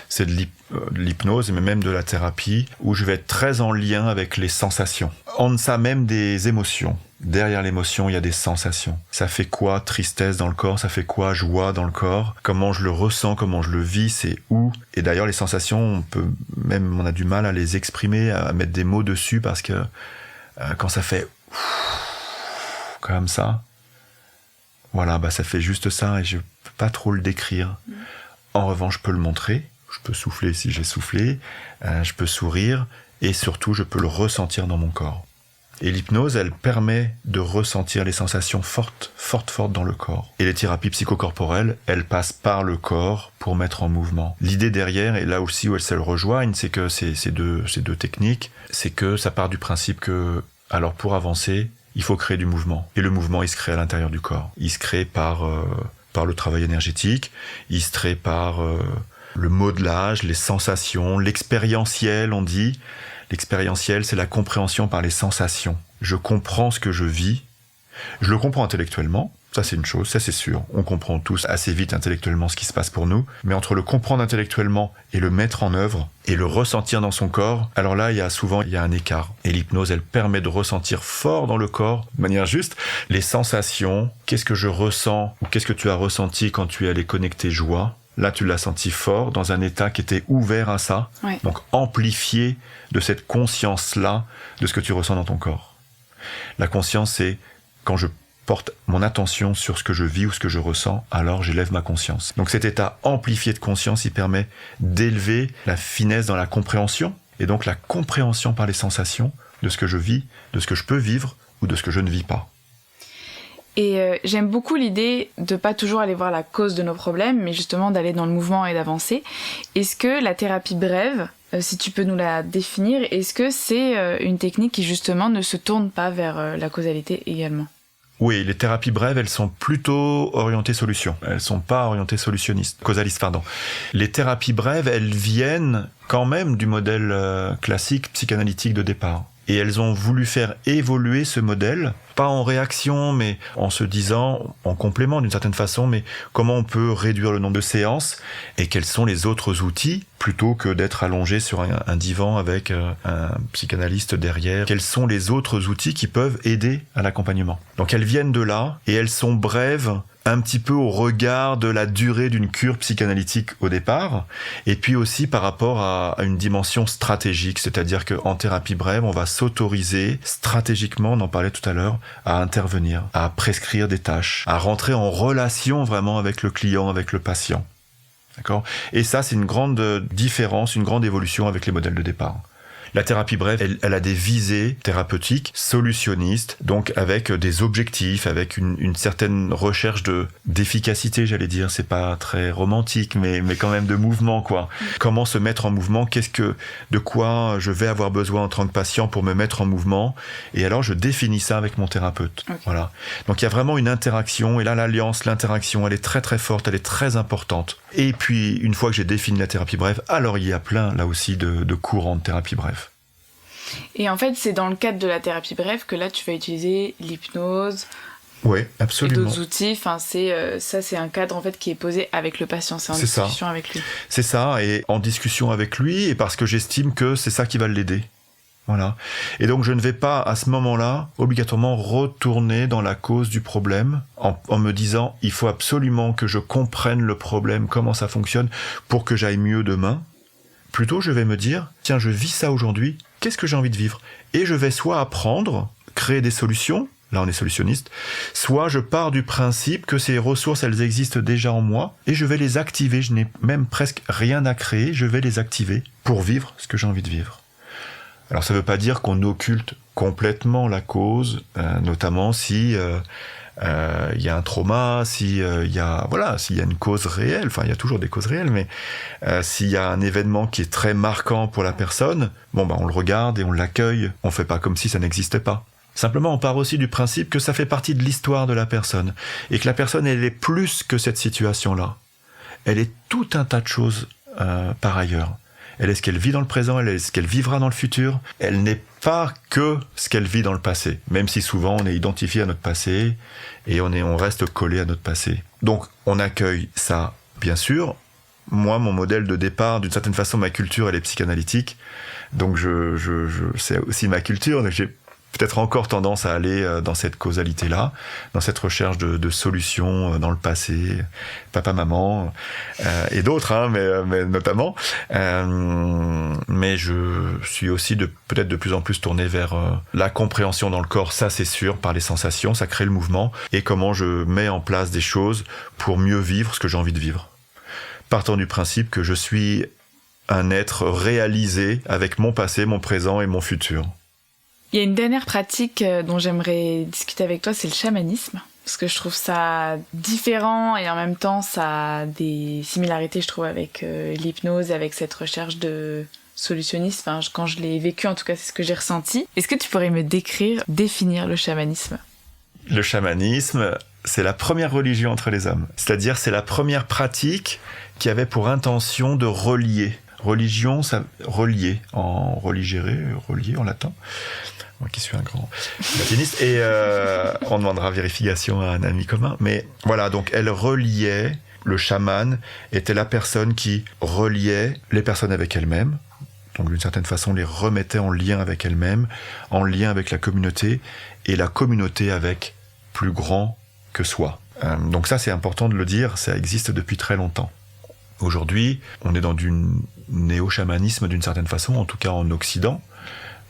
c'est de l'hypnose, mais même de la thérapie, où je vais être très en lien avec les sensations. En deçà même des émotions. Derrière l'émotion, il y a des sensations. Ça fait quoi tristesse dans le corps ? Ça fait quoi joie dans le corps ? Comment je le ressens ? Comment je le vis ? C'est où ? Et d'ailleurs, les sensations, on a du mal à les exprimer, à mettre des mots dessus, parce que quand ça fait comme ça, voilà, ça fait juste ça et je peux pas trop le décrire. En revanche, je peux le montrer, je peux souffler si j'ai soufflé, je peux sourire et surtout, je peux le ressentir dans mon corps. Et l'hypnose, elle permet de ressentir les sensations fortes dans le corps. Et les thérapies psychocorporelles, elles passent par le corps pour mettre en mouvement. L'idée derrière, et là aussi où elles se rejoignent, c'est que ces deux techniques, c'est que ça part du principe que, alors pour avancer, il faut créer du mouvement. Et le mouvement, il se crée à l'intérieur du corps. Il se crée par le travail énergétique, il se crée par le modelage, les sensations, l'expérientiel, on dit. L'expérientiel, c'est la compréhension par les sensations. Je comprends ce que je vis. Je le comprends intellectuellement. Ça, c'est une chose, ça c'est sûr. On comprend tous assez vite intellectuellement ce qui se passe pour nous. Mais entre le comprendre intellectuellement et le mettre en œuvre et le ressentir dans son corps, alors là, il y a un écart. Et l'hypnose, elle permet de ressentir fort dans le corps, de manière juste, les sensations. Qu'est-ce que je ressens ou qu'est-ce que tu as ressenti quand tu es allé connecter joie ? Là, tu l'as senti fort, dans un état qui était ouvert à ça. Ouais. Donc, amplifié de cette conscience-là, de ce que tu ressens dans ton corps. La conscience, c'est quand je porte mon attention sur ce que je vis ou ce que je ressens, alors j'élève ma conscience. Donc cet état amplifié de conscience, il permet d'élever la finesse dans la compréhension, et donc la compréhension par les sensations de ce que je vis, de ce que je peux vivre ou de ce que je ne vis pas. Et j'aime beaucoup l'idée de pas toujours aller voir la cause de nos problèmes, mais justement d'aller dans le mouvement et d'avancer. Est-ce que la thérapie brève, si tu peux nous la définir, est-ce que c'est une technique qui justement ne se tourne pas vers la causalité également ? Oui, les thérapies brèves, elles sont plutôt orientées solution. Elles sont pas orientées causalistes, pardon. Les thérapies brèves, elles viennent quand même du modèle classique psychanalytique de départ. Et elles ont voulu faire évoluer ce modèle pas en réaction, mais en se disant, en complément d'une certaine façon, mais comment on peut réduire le nombre de séances et quels sont les autres outils plutôt que d'être allongé sur un divan avec un psychanalyste derrière. Quels sont les autres outils qui peuvent aider à l'accompagnement? Donc elles viennent de là et elles sont brèves, un petit peu au regard de la durée d'une cure psychanalytique au départ, et puis aussi par rapport à une dimension stratégique, c'est-à-dire qu'en thérapie brève, on va s'autoriser stratégiquement, on en parlait tout à l'heure, à intervenir, à prescrire des tâches, à rentrer en relation vraiment avec le client, avec le patient. D'accord ? Et ça, c'est une grande différence, une grande évolution avec les modèles de départ. La thérapie brève, elle a des visées thérapeutiques, solutionnistes, donc avec des objectifs, avec une certaine recherche d'efficacité, j'allais dire. C'est pas très romantique, mais quand même de mouvement, quoi. Comment se mettre en mouvement? De quoi je vais avoir besoin en tant que patient pour me mettre en mouvement? Et alors, je définis ça avec mon thérapeute. Okay. Voilà. Donc, il y a vraiment une interaction. Et là, l'interaction, elle est très, très forte. Elle est très importante. Et puis, une fois que j'ai défini la thérapie brève, alors il y a plein, là aussi, de courants de thérapie brève. Et en fait, c'est dans le cadre de la thérapie brève que là, tu vas utiliser l'hypnose. Oui, absolument. Et d'autres outils. Enfin, c'est un cadre en fait qui est posé avec le patient. C'est en discussion avec lui. C'est ça, et en discussion avec lui, et parce que j'estime que c'est ça qui va l'aider. Voilà. Et donc, je ne vais pas, à ce moment-là, obligatoirement retourner dans la cause du problème en me disant, il faut absolument que je comprenne le problème, comment ça fonctionne, pour que j'aille mieux demain. Plutôt, je vais me dire, tiens, je vis ça aujourd'hui, qu'est-ce que j'ai envie de vivre? Et je vais soit apprendre, créer des solutions, là on est solutionniste, soit je pars du principe que ces ressources, elles existent déjà en moi, et je vais les activer, je n'ai même presque rien à créer, je vais les activer pour vivre ce que j'ai envie de vivre. Alors ça ne veut pas dire qu'on occulte complètement la cause, notamment si... il y a un trauma, s'il y a une cause réelle, enfin il y a toujours des causes réelles, mais s'il y a un événement qui est très marquant pour la personne, on le regarde et on l'accueille, on fait pas comme si ça n'existait pas. Simplement, on part aussi du principe que ça fait partie de l'histoire de la personne, et que la personne, elle est plus que cette situation-là. Elle est tout un tas de choses par ailleurs. Elle est ce qu'elle vit dans le présent, elle est ce qu'elle vivra dans le futur. Elle n'est pas que ce qu'elle vit dans le passé, même si souvent on est identifié à notre passé et on reste collé à notre passé. Donc on accueille ça, bien sûr. Moi, mon modèle de départ, d'une certaine façon, ma culture, elle est psychanalytique. Donc c'est aussi ma culture, donc j'ai peut-être encore tendance à aller dans cette causalité-là, dans cette recherche de solutions dans le passé, papa, maman, et d'autres, mais notamment. Mais je suis aussi peut-être de plus en plus tourné vers la compréhension dans le corps, ça c'est sûr, par les sensations, ça crée le mouvement, et comment je mets en place des choses pour mieux vivre ce que j'ai envie de vivre. Partant du principe que je suis un être réalisé avec mon passé, mon présent et mon futur. Il y a une dernière pratique dont j'aimerais discuter avec toi, c'est le chamanisme. Parce que je trouve ça différent et en même temps, ça a des similarités, je trouve, avec l'hypnose et avec cette recherche de solutionniste. Enfin, quand je l'ai vécu, en tout cas, c'est ce que j'ai ressenti. Est-ce que tu pourrais me définir le chamanisme? Le chamanisme, c'est la première religion entre les hommes. C'est-à-dire, c'est la première pratique qui avait pour intention de relier. Religion, ça relier, en religere, relier en latin. Moi qui suis un grand latiniste, et on demandera vérification à un ami commun. Mais voilà, donc elle reliait, le chaman était la personne qui reliait les personnes avec elles-mêmes, donc d'une certaine façon les remettait en lien avec elles-mêmes, en lien avec la communauté, et la communauté avec plus grand que soi. Donc ça c'est important de le dire, ça existe depuis très longtemps. Aujourd'hui, on est dans du néo-chamanisme d'une certaine façon, en tout cas en Occident.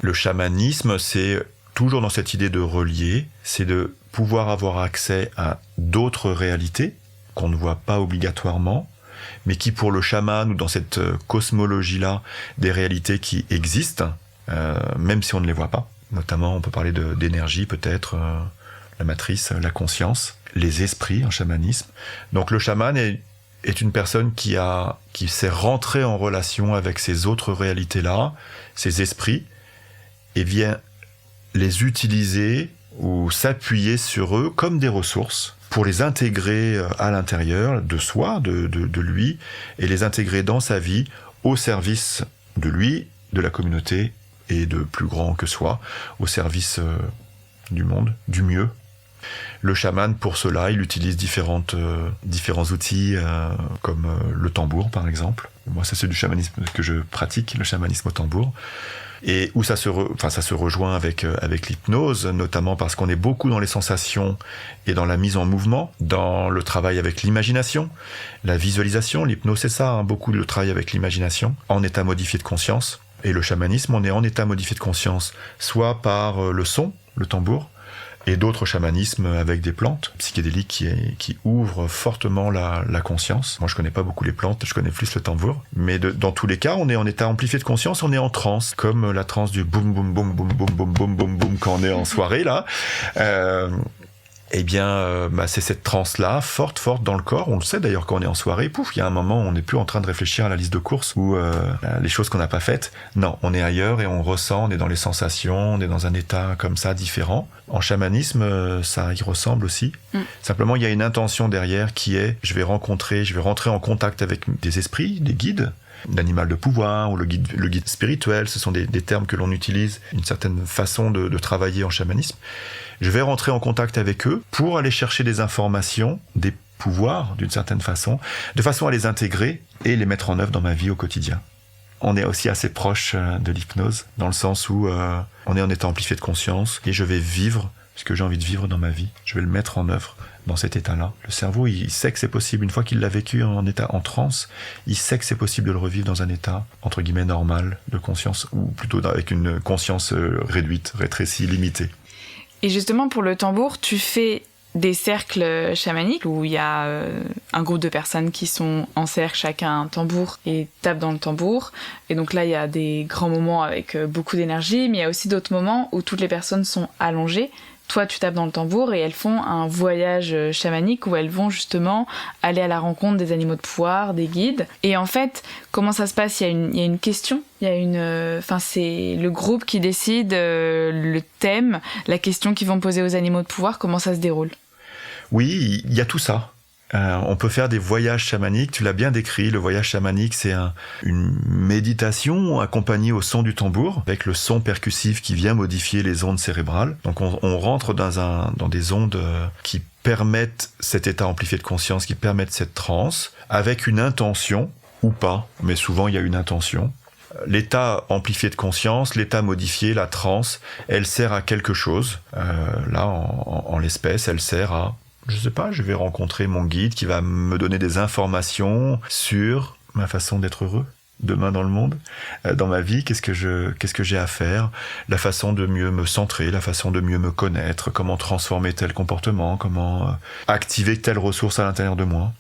Le chamanisme, c'est toujours dans cette idée de relier, c'est de pouvoir avoir accès à d'autres réalités qu'on ne voit pas obligatoirement, mais qui pour le chaman ou dans cette cosmologie-là, des réalités qui existent, même si on ne les voit pas. Notamment, on peut parler d'énergie peut-être, la matrice, la conscience, les esprits en chamanisme. Donc le chaman est une personne qui s'est rentrée en relation avec ces autres réalités-là, ces esprits, et vient les utiliser ou s'appuyer sur eux comme des ressources pour les intégrer à l'intérieur de soi, de lui, et les intégrer dans sa vie au service de lui, de la communauté et de plus grand que soi, au service du monde, du mieux. Le chaman, pour cela, il utilise différents outils, comme le tambour, par exemple. Moi, ça, c'est du chamanisme que je pratique, le chamanisme au tambour. Et où ça se rejoint avec l'hypnose, notamment parce qu'on est beaucoup dans les sensations et dans la mise en mouvement, dans le travail avec l'imagination, la visualisation. L'hypnose, c'est ça, beaucoup le travail avec l'imagination, en état modifié de conscience. Et le chamanisme, on est en état modifié de conscience, soit par le son, le tambour, et d'autres chamanismes avec des plantes psychédéliques qui ouvrent fortement la conscience. Moi, je connais pas beaucoup les plantes, je connais plus le tambour. Mais dans tous les cas, on est en état amplifié de conscience, on est en transe, comme la transe du boum boum boum boum boum boum boum boum boum quand on est en soirée là. C'est cette transe-là, forte dans le corps. On le sait d'ailleurs quand on est en soirée, il y a un moment où on n'est plus en train de réfléchir à la liste de courses ou les choses qu'on n'a pas faites. Non, on est ailleurs et on ressent, on est dans les sensations, on est dans un état comme ça différent. En chamanisme, ça y ressemble aussi. Simplement, il y a une intention derrière qui est, je vais rentrer en contact avec des esprits, des guides, l'animal de pouvoir ou le guide spirituel. Ce sont des termes que l'on utilise, une certaine façon de travailler en chamanisme. Je vais rentrer en contact avec eux pour aller chercher des informations, des pouvoirs d'une certaine façon, de façon à les intégrer et les mettre en œuvre dans ma vie au quotidien. On est aussi assez proche de l'hypnose, dans le sens où on est en état amplifié de conscience et je vais vivre ce que j'ai envie de vivre dans ma vie. Je vais le mettre en œuvre dans cet état-là. Le cerveau, il sait que c'est possible. Une fois qu'il l'a vécu en état en transe, il sait que c'est possible de le revivre dans un état, entre guillemets, normal de conscience, ou plutôt avec une conscience réduite, rétrécie, limitée. Et justement, pour le tambour, tu fais des cercles chamaniques où il y a un groupe de personnes qui sont en cercle, chacun un tambour et tape dans le tambour. Et donc là, il y a des grands moments avec beaucoup d'énergie, mais il y a aussi d'autres moments où toutes les personnes sont allongées. Toi, tu tapes dans le tambour et elles font un voyage chamanique où elles vont justement aller à la rencontre des animaux de pouvoir, des guides. Et en fait, comment ça se passe ? Il y a une question, c'est le groupe qui décide le thème, la question qu'ils vont poser aux animaux de pouvoir, comment ça se déroule ? Oui, il y a tout ça. On peut faire des voyages chamaniques, tu l'as bien décrit, le voyage chamanique c'est une méditation accompagnée au son du tambour, avec le son percussif qui vient modifier les ondes cérébrales. Donc on rentre dans des ondes qui permettent cet état amplifié de conscience, qui permettent cette transe, avec une intention, ou pas, mais souvent il y a une intention. L'état amplifié de conscience, l'état modifié, la transe, elle sert à quelque chose. Là, en l'espèce, elle sert à... Je sais pas, je vais rencontrer mon guide qui va me donner des informations sur ma façon d'être heureux demain dans le monde, dans ma vie, qu'est-ce que j'ai à faire, la façon de mieux me centrer, la façon de mieux me connaître, comment transformer tel comportement, comment activer telle ressource à l'intérieur de moi.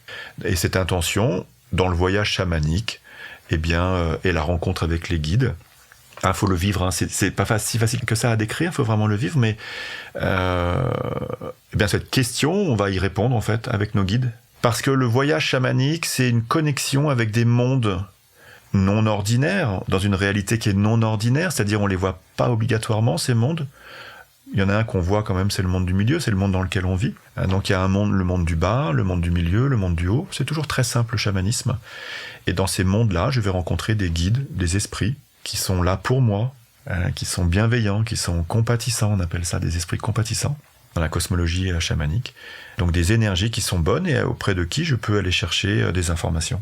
Et cette intention, dans le voyage chamanique, est la rencontre avec les guides. Faut le vivre, c'est pas si facile que ça à décrire, faut vraiment le vivre, mais cette question, on va y répondre en fait avec nos guides. Parce que le voyage chamanique, c'est une connexion avec des mondes non ordinaires, dans une réalité qui est non ordinaire, c'est-à-dire on les voit pas obligatoirement ces mondes. Il y en a un qu'on voit quand même, c'est le monde du milieu, c'est le monde dans lequel on vit. Donc il y a le monde du bas, le monde du milieu, le monde du haut. C'est toujours très simple le chamanisme. Et dans ces mondes-là, je vais rencontrer des guides, des esprits, qui sont là pour moi, qui sont bienveillants, qui sont compatissants, on appelle ça des esprits compatissants, dans la cosmologie chamanique. Donc des énergies qui sont bonnes et auprès de qui je peux aller chercher des informations.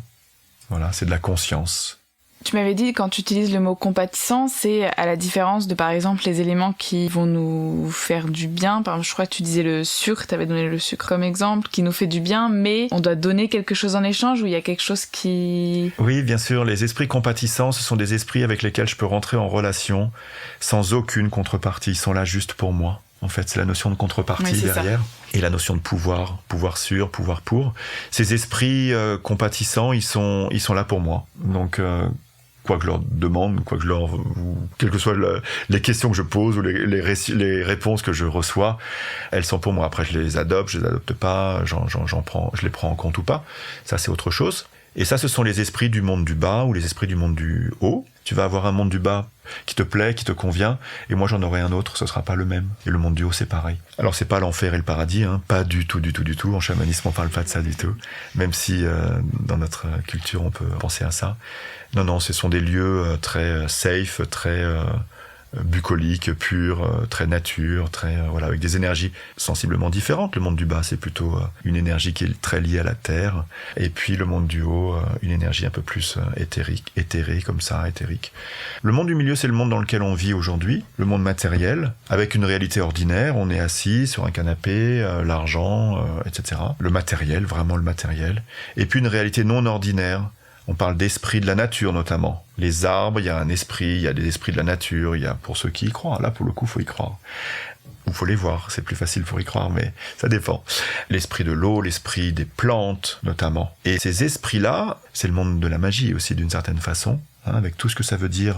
Voilà, c'est de la conscience. Tu m'avais dit, quand tu utilises le mot compatissant, c'est à la différence de, par exemple, les éléments qui vont nous faire du bien. Par exemple, je crois que tu disais le sucre, tu avais donné le sucre comme exemple, qui nous fait du bien, mais on doit donner quelque chose en échange, ou il y a quelque chose qui... Oui, bien sûr, les esprits compatissants, ce sont des esprits avec lesquels je peux rentrer en relation sans aucune contrepartie. Ils sont là juste pour moi. En fait, c'est la notion de contrepartie derrière. Ça. Et la notion de pouvoir sur, pouvoir pour. Ces esprits compatissants, ils sont là pour moi. Donc... quoi que je leur demande, quelles que soient les questions que je pose ou les réponses que je reçois, elles sont pour moi. Après, je les adopte pas, je les prends en compte ou pas. Ça, c'est autre chose. Et ça, ce sont les esprits du monde du bas ou les esprits du monde du haut. Tu vas avoir un monde du bas qui te plaît, qui te convient, et moi j'en aurai un autre, ce sera pas le même. Et le monde du haut, c'est pareil. Alors c'est pas l'enfer et le paradis, pas du tout. En chamanisme, on parle pas de ça du tout. Même si dans notre culture, on peut penser à ça. Non, ce sont des lieux très safe, très bucolique, pur, très nature, très voilà, avec des énergies sensiblement différentes. Le monde du bas, c'est plutôt une énergie qui est très liée à la terre, et puis le monde du haut, une énergie un peu plus éthérée comme ça, éthérique. Le monde du milieu, c'est le monde dans lequel on vit aujourd'hui, le monde matériel, avec une réalité ordinaire. On est assis sur un canapé, l'argent, etc. Le matériel, vraiment le matériel. Et puis une réalité non ordinaire. On parle d'esprit de la nature notamment. Les arbres, il y a un esprit, il y a des esprits de la nature, il y a pour ceux qui y croient. Là, pour le coup, il faut y croire. Ou faut les voir, c'est plus facile pour y croire, mais ça dépend. L'esprit de l'eau, l'esprit des plantes notamment. Et ces esprits-là, c'est le monde de la magie aussi d'une certaine façon, avec tout ce que ça veut dire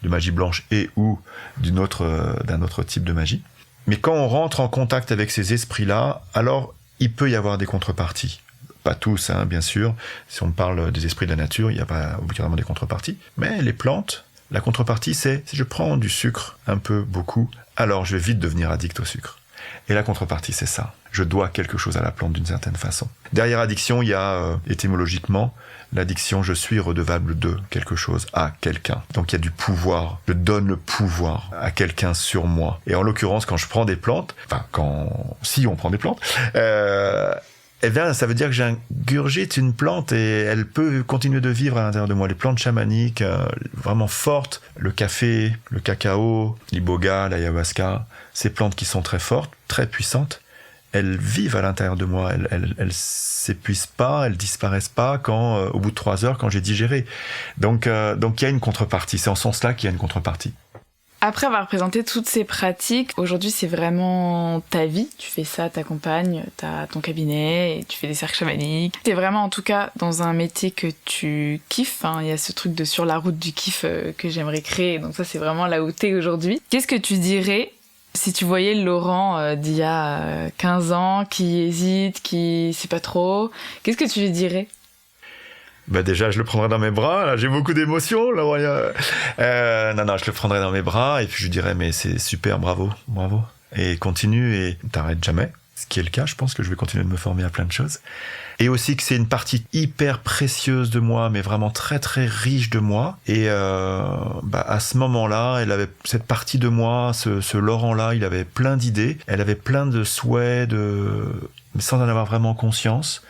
de magie blanche et ou d'un autre type de magie. Mais quand on rentre en contact avec ces esprits-là, alors il peut y avoir des contreparties. Pas tous, bien sûr. Si on parle des esprits de la nature, il n'y a pas obligatoirement des contreparties. Mais les plantes, la contrepartie, c'est si je prends du sucre, un peu, beaucoup, alors je vais vite devenir addict au sucre. Et la contrepartie, c'est ça. Je dois quelque chose à la plante d'une certaine façon. Derrière addiction, il y a, étymologiquement, l'addiction, je suis redevable de quelque chose à quelqu'un. Donc il y a du pouvoir. Je donne le pouvoir à quelqu'un sur moi. Et en l'occurrence, quand je prends des plantes, si on prend des plantes, eh bien, ça veut dire que j'ingurgite une plante et elle peut continuer de vivre à l'intérieur de moi. Les plantes chamaniques, vraiment fortes, le café, le cacao, l'iboga, l'ayahuasca, ces plantes qui sont très fortes, très puissantes, elles vivent à l'intérieur de moi. Elles s'épuisent pas, elles disparaissent pas au bout de 3 heures, quand j'ai digéré. Donc, il y a une contrepartie. C'est en ce sens-là qu'il y a une contrepartie. Après avoir présenté toutes ces pratiques, aujourd'hui c'est vraiment ta vie. Tu fais ça, t'accompagnes, t'as ton cabinet, et tu fais des cercles chamaniques. T'es vraiment en tout cas dans un métier que tu kiffes. Il y a ce truc de sur la route du kiff que j'aimerais créer. Donc ça c'est vraiment là où t'es aujourd'hui. Qu'est-ce que tu dirais si tu voyais Laurent d'il y a 15 ans qui hésite, qui sait pas trop? Qu'est-ce que tu lui dirais? Déjà, je le prendrais dans mes bras. Là, j'ai beaucoup d'émotions. Là, non, je le prendrais dans mes bras et puis je lui dirais, mais c'est super, bravo. Et continue et t'arrêtes jamais. Ce qui est le cas, je pense que je vais continuer de me former à plein de choses. Et aussi que c'est une partie hyper précieuse de moi, mais vraiment très très riche de moi. Et à ce moment-là, elle avait cette partie de moi, ce Laurent-là, il avait plein d'idées. Elle avait plein de souhaits, mais sans en avoir vraiment conscience.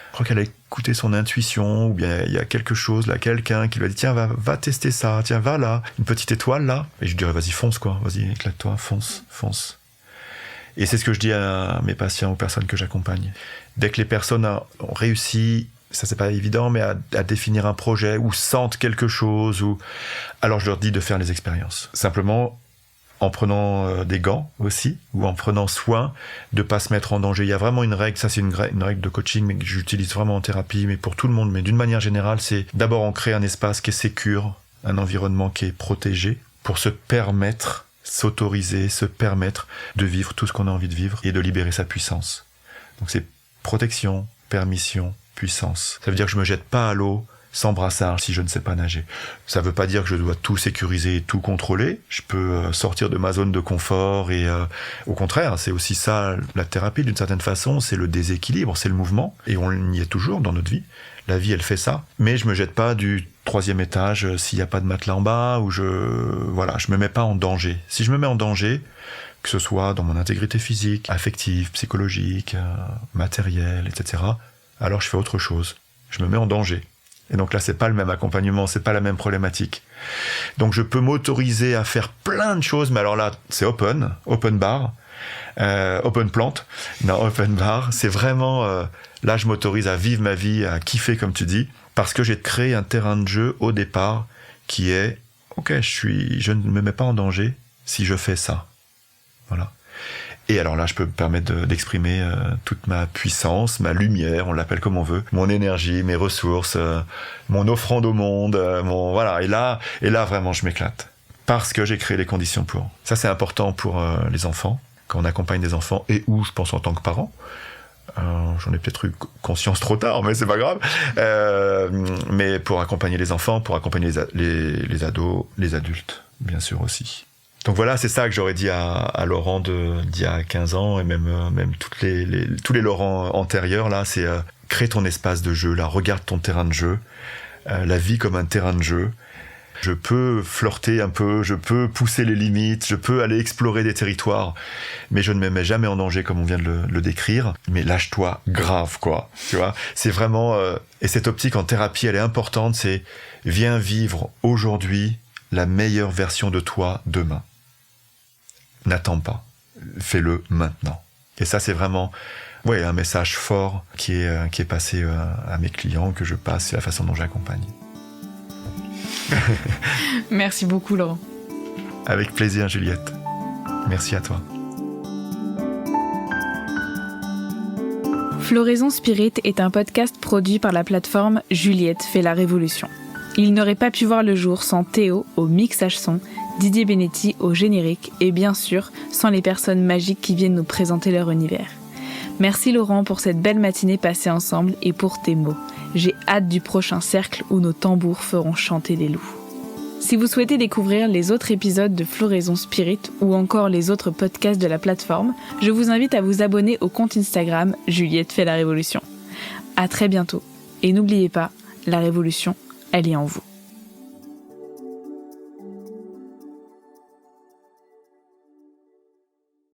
Je crois qu'elle a écouté son intuition, ou bien il y a quelque chose là, quelqu'un qui lui a dit tiens, va tester ça, tiens, va là, une petite étoile là. Et je lui dirais vas-y, fonce quoi, vas-y, éclate-toi, fonce. Et c'est ce que je dis à mes patients, aux personnes que j'accompagne. Dès que les personnes ont réussi, ça c'est pas évident, mais à définir un projet, ou sentent quelque chose, alors je leur dis de faire les expériences. Simplement, en prenant des gants aussi, ou en prenant soin de pas se mettre en danger. Il y a vraiment une règle, ça c'est une règle de coaching, mais que j'utilise vraiment en thérapie, mais pour tout le monde, mais d'une manière générale, c'est d'abord on crée un espace qui est sécure, un environnement qui est protégé, pour se permettre, s'autoriser, se permettre de vivre tout ce qu'on a envie de vivre, et de libérer sa puissance. Donc c'est protection, permission, puissance. Ça veut dire que je me jette pas à l'eau, sans brassard si je ne sais pas nager. Ça veut pas dire que je dois tout sécuriser et tout contrôler. Je peux sortir de ma zone de confort et au contraire, c'est aussi ça la thérapie d'une certaine façon, c'est le déséquilibre, c'est le mouvement et on y est toujours dans notre vie. La vie, elle fait ça. Mais je me jette pas du 3e étage s'il y a pas de matelas en bas ou je me mets pas en danger. Si je me mets en danger, que ce soit dans mon intégrité physique, affective, psychologique, matérielle, etc., alors je fais autre chose. Je me mets en danger. Et donc là, c'est pas le même accompagnement, c'est pas la même problématique. Donc je peux m'autoriser à faire plein de choses, mais alors là, c'est open bar, open plante. Non, open bar, c'est vraiment... là, je m'autorise à vivre ma vie, à kiffer, comme tu dis, parce que j'ai créé un terrain de jeu au départ qui est, ok, je ne me mets pas en danger si je fais ça. Voilà. Et alors là, je peux me permettre d'exprimer toute ma puissance, ma lumière, on l'appelle comme on veut, mon énergie, mes ressources, mon offrande au monde, voilà. Et là, vraiment, je m'éclate. Parce que j'ai créé les conditions pour. Ça, c'est important pour les enfants, quand on accompagne des enfants, et ou, je pense, en tant que parent. J'en ai peut-être eu conscience trop tard, mais c'est pas grave. Mais pour accompagner les enfants, pour accompagner les ados, les adultes, bien sûr aussi. Donc voilà, c'est ça que j'aurais dit à Laurent d'il y a 15 ans, et même tous les Laurents antérieurs, là, c'est crée ton espace de jeu, là, regarde ton terrain de jeu, la vie comme un terrain de jeu. Je peux flirter un peu, je peux pousser les limites, je peux aller explorer des territoires, mais je ne me mets jamais en danger comme on vient de le décrire. Mais lâche-toi grave, quoi. Tu vois, c'est vraiment... et cette optique en thérapie, elle est importante, c'est viens vivre aujourd'hui la meilleure version de toi demain. N'attends pas, fais-le maintenant. Et ça, c'est vraiment un message fort qui est passé à mes clients, que je passe, c'est la façon dont j'accompagne. Merci beaucoup, Laurent. Avec plaisir, Juliette. Merci à toi. Floraison Spirit est un podcast produit par la plateforme Juliette fait la révolution. Il n'aurait pas pu voir le jour sans Théo au mixage son, Didier Benetti au générique et bien sûr sans les personnes magiques qui viennent nous présenter leur univers. Merci Laurent pour cette belle matinée passée ensemble et pour tes mots. J'ai hâte du prochain cercle où nos tambours feront chanter les loups. Si vous souhaitez découvrir les autres épisodes de Floraison Spirit ou encore les autres podcasts de la plateforme, je vous invite à vous abonner au compte Instagram Juliette fait la révolution. À très bientôt. Et n'oubliez pas, la révolution, elle est en vous.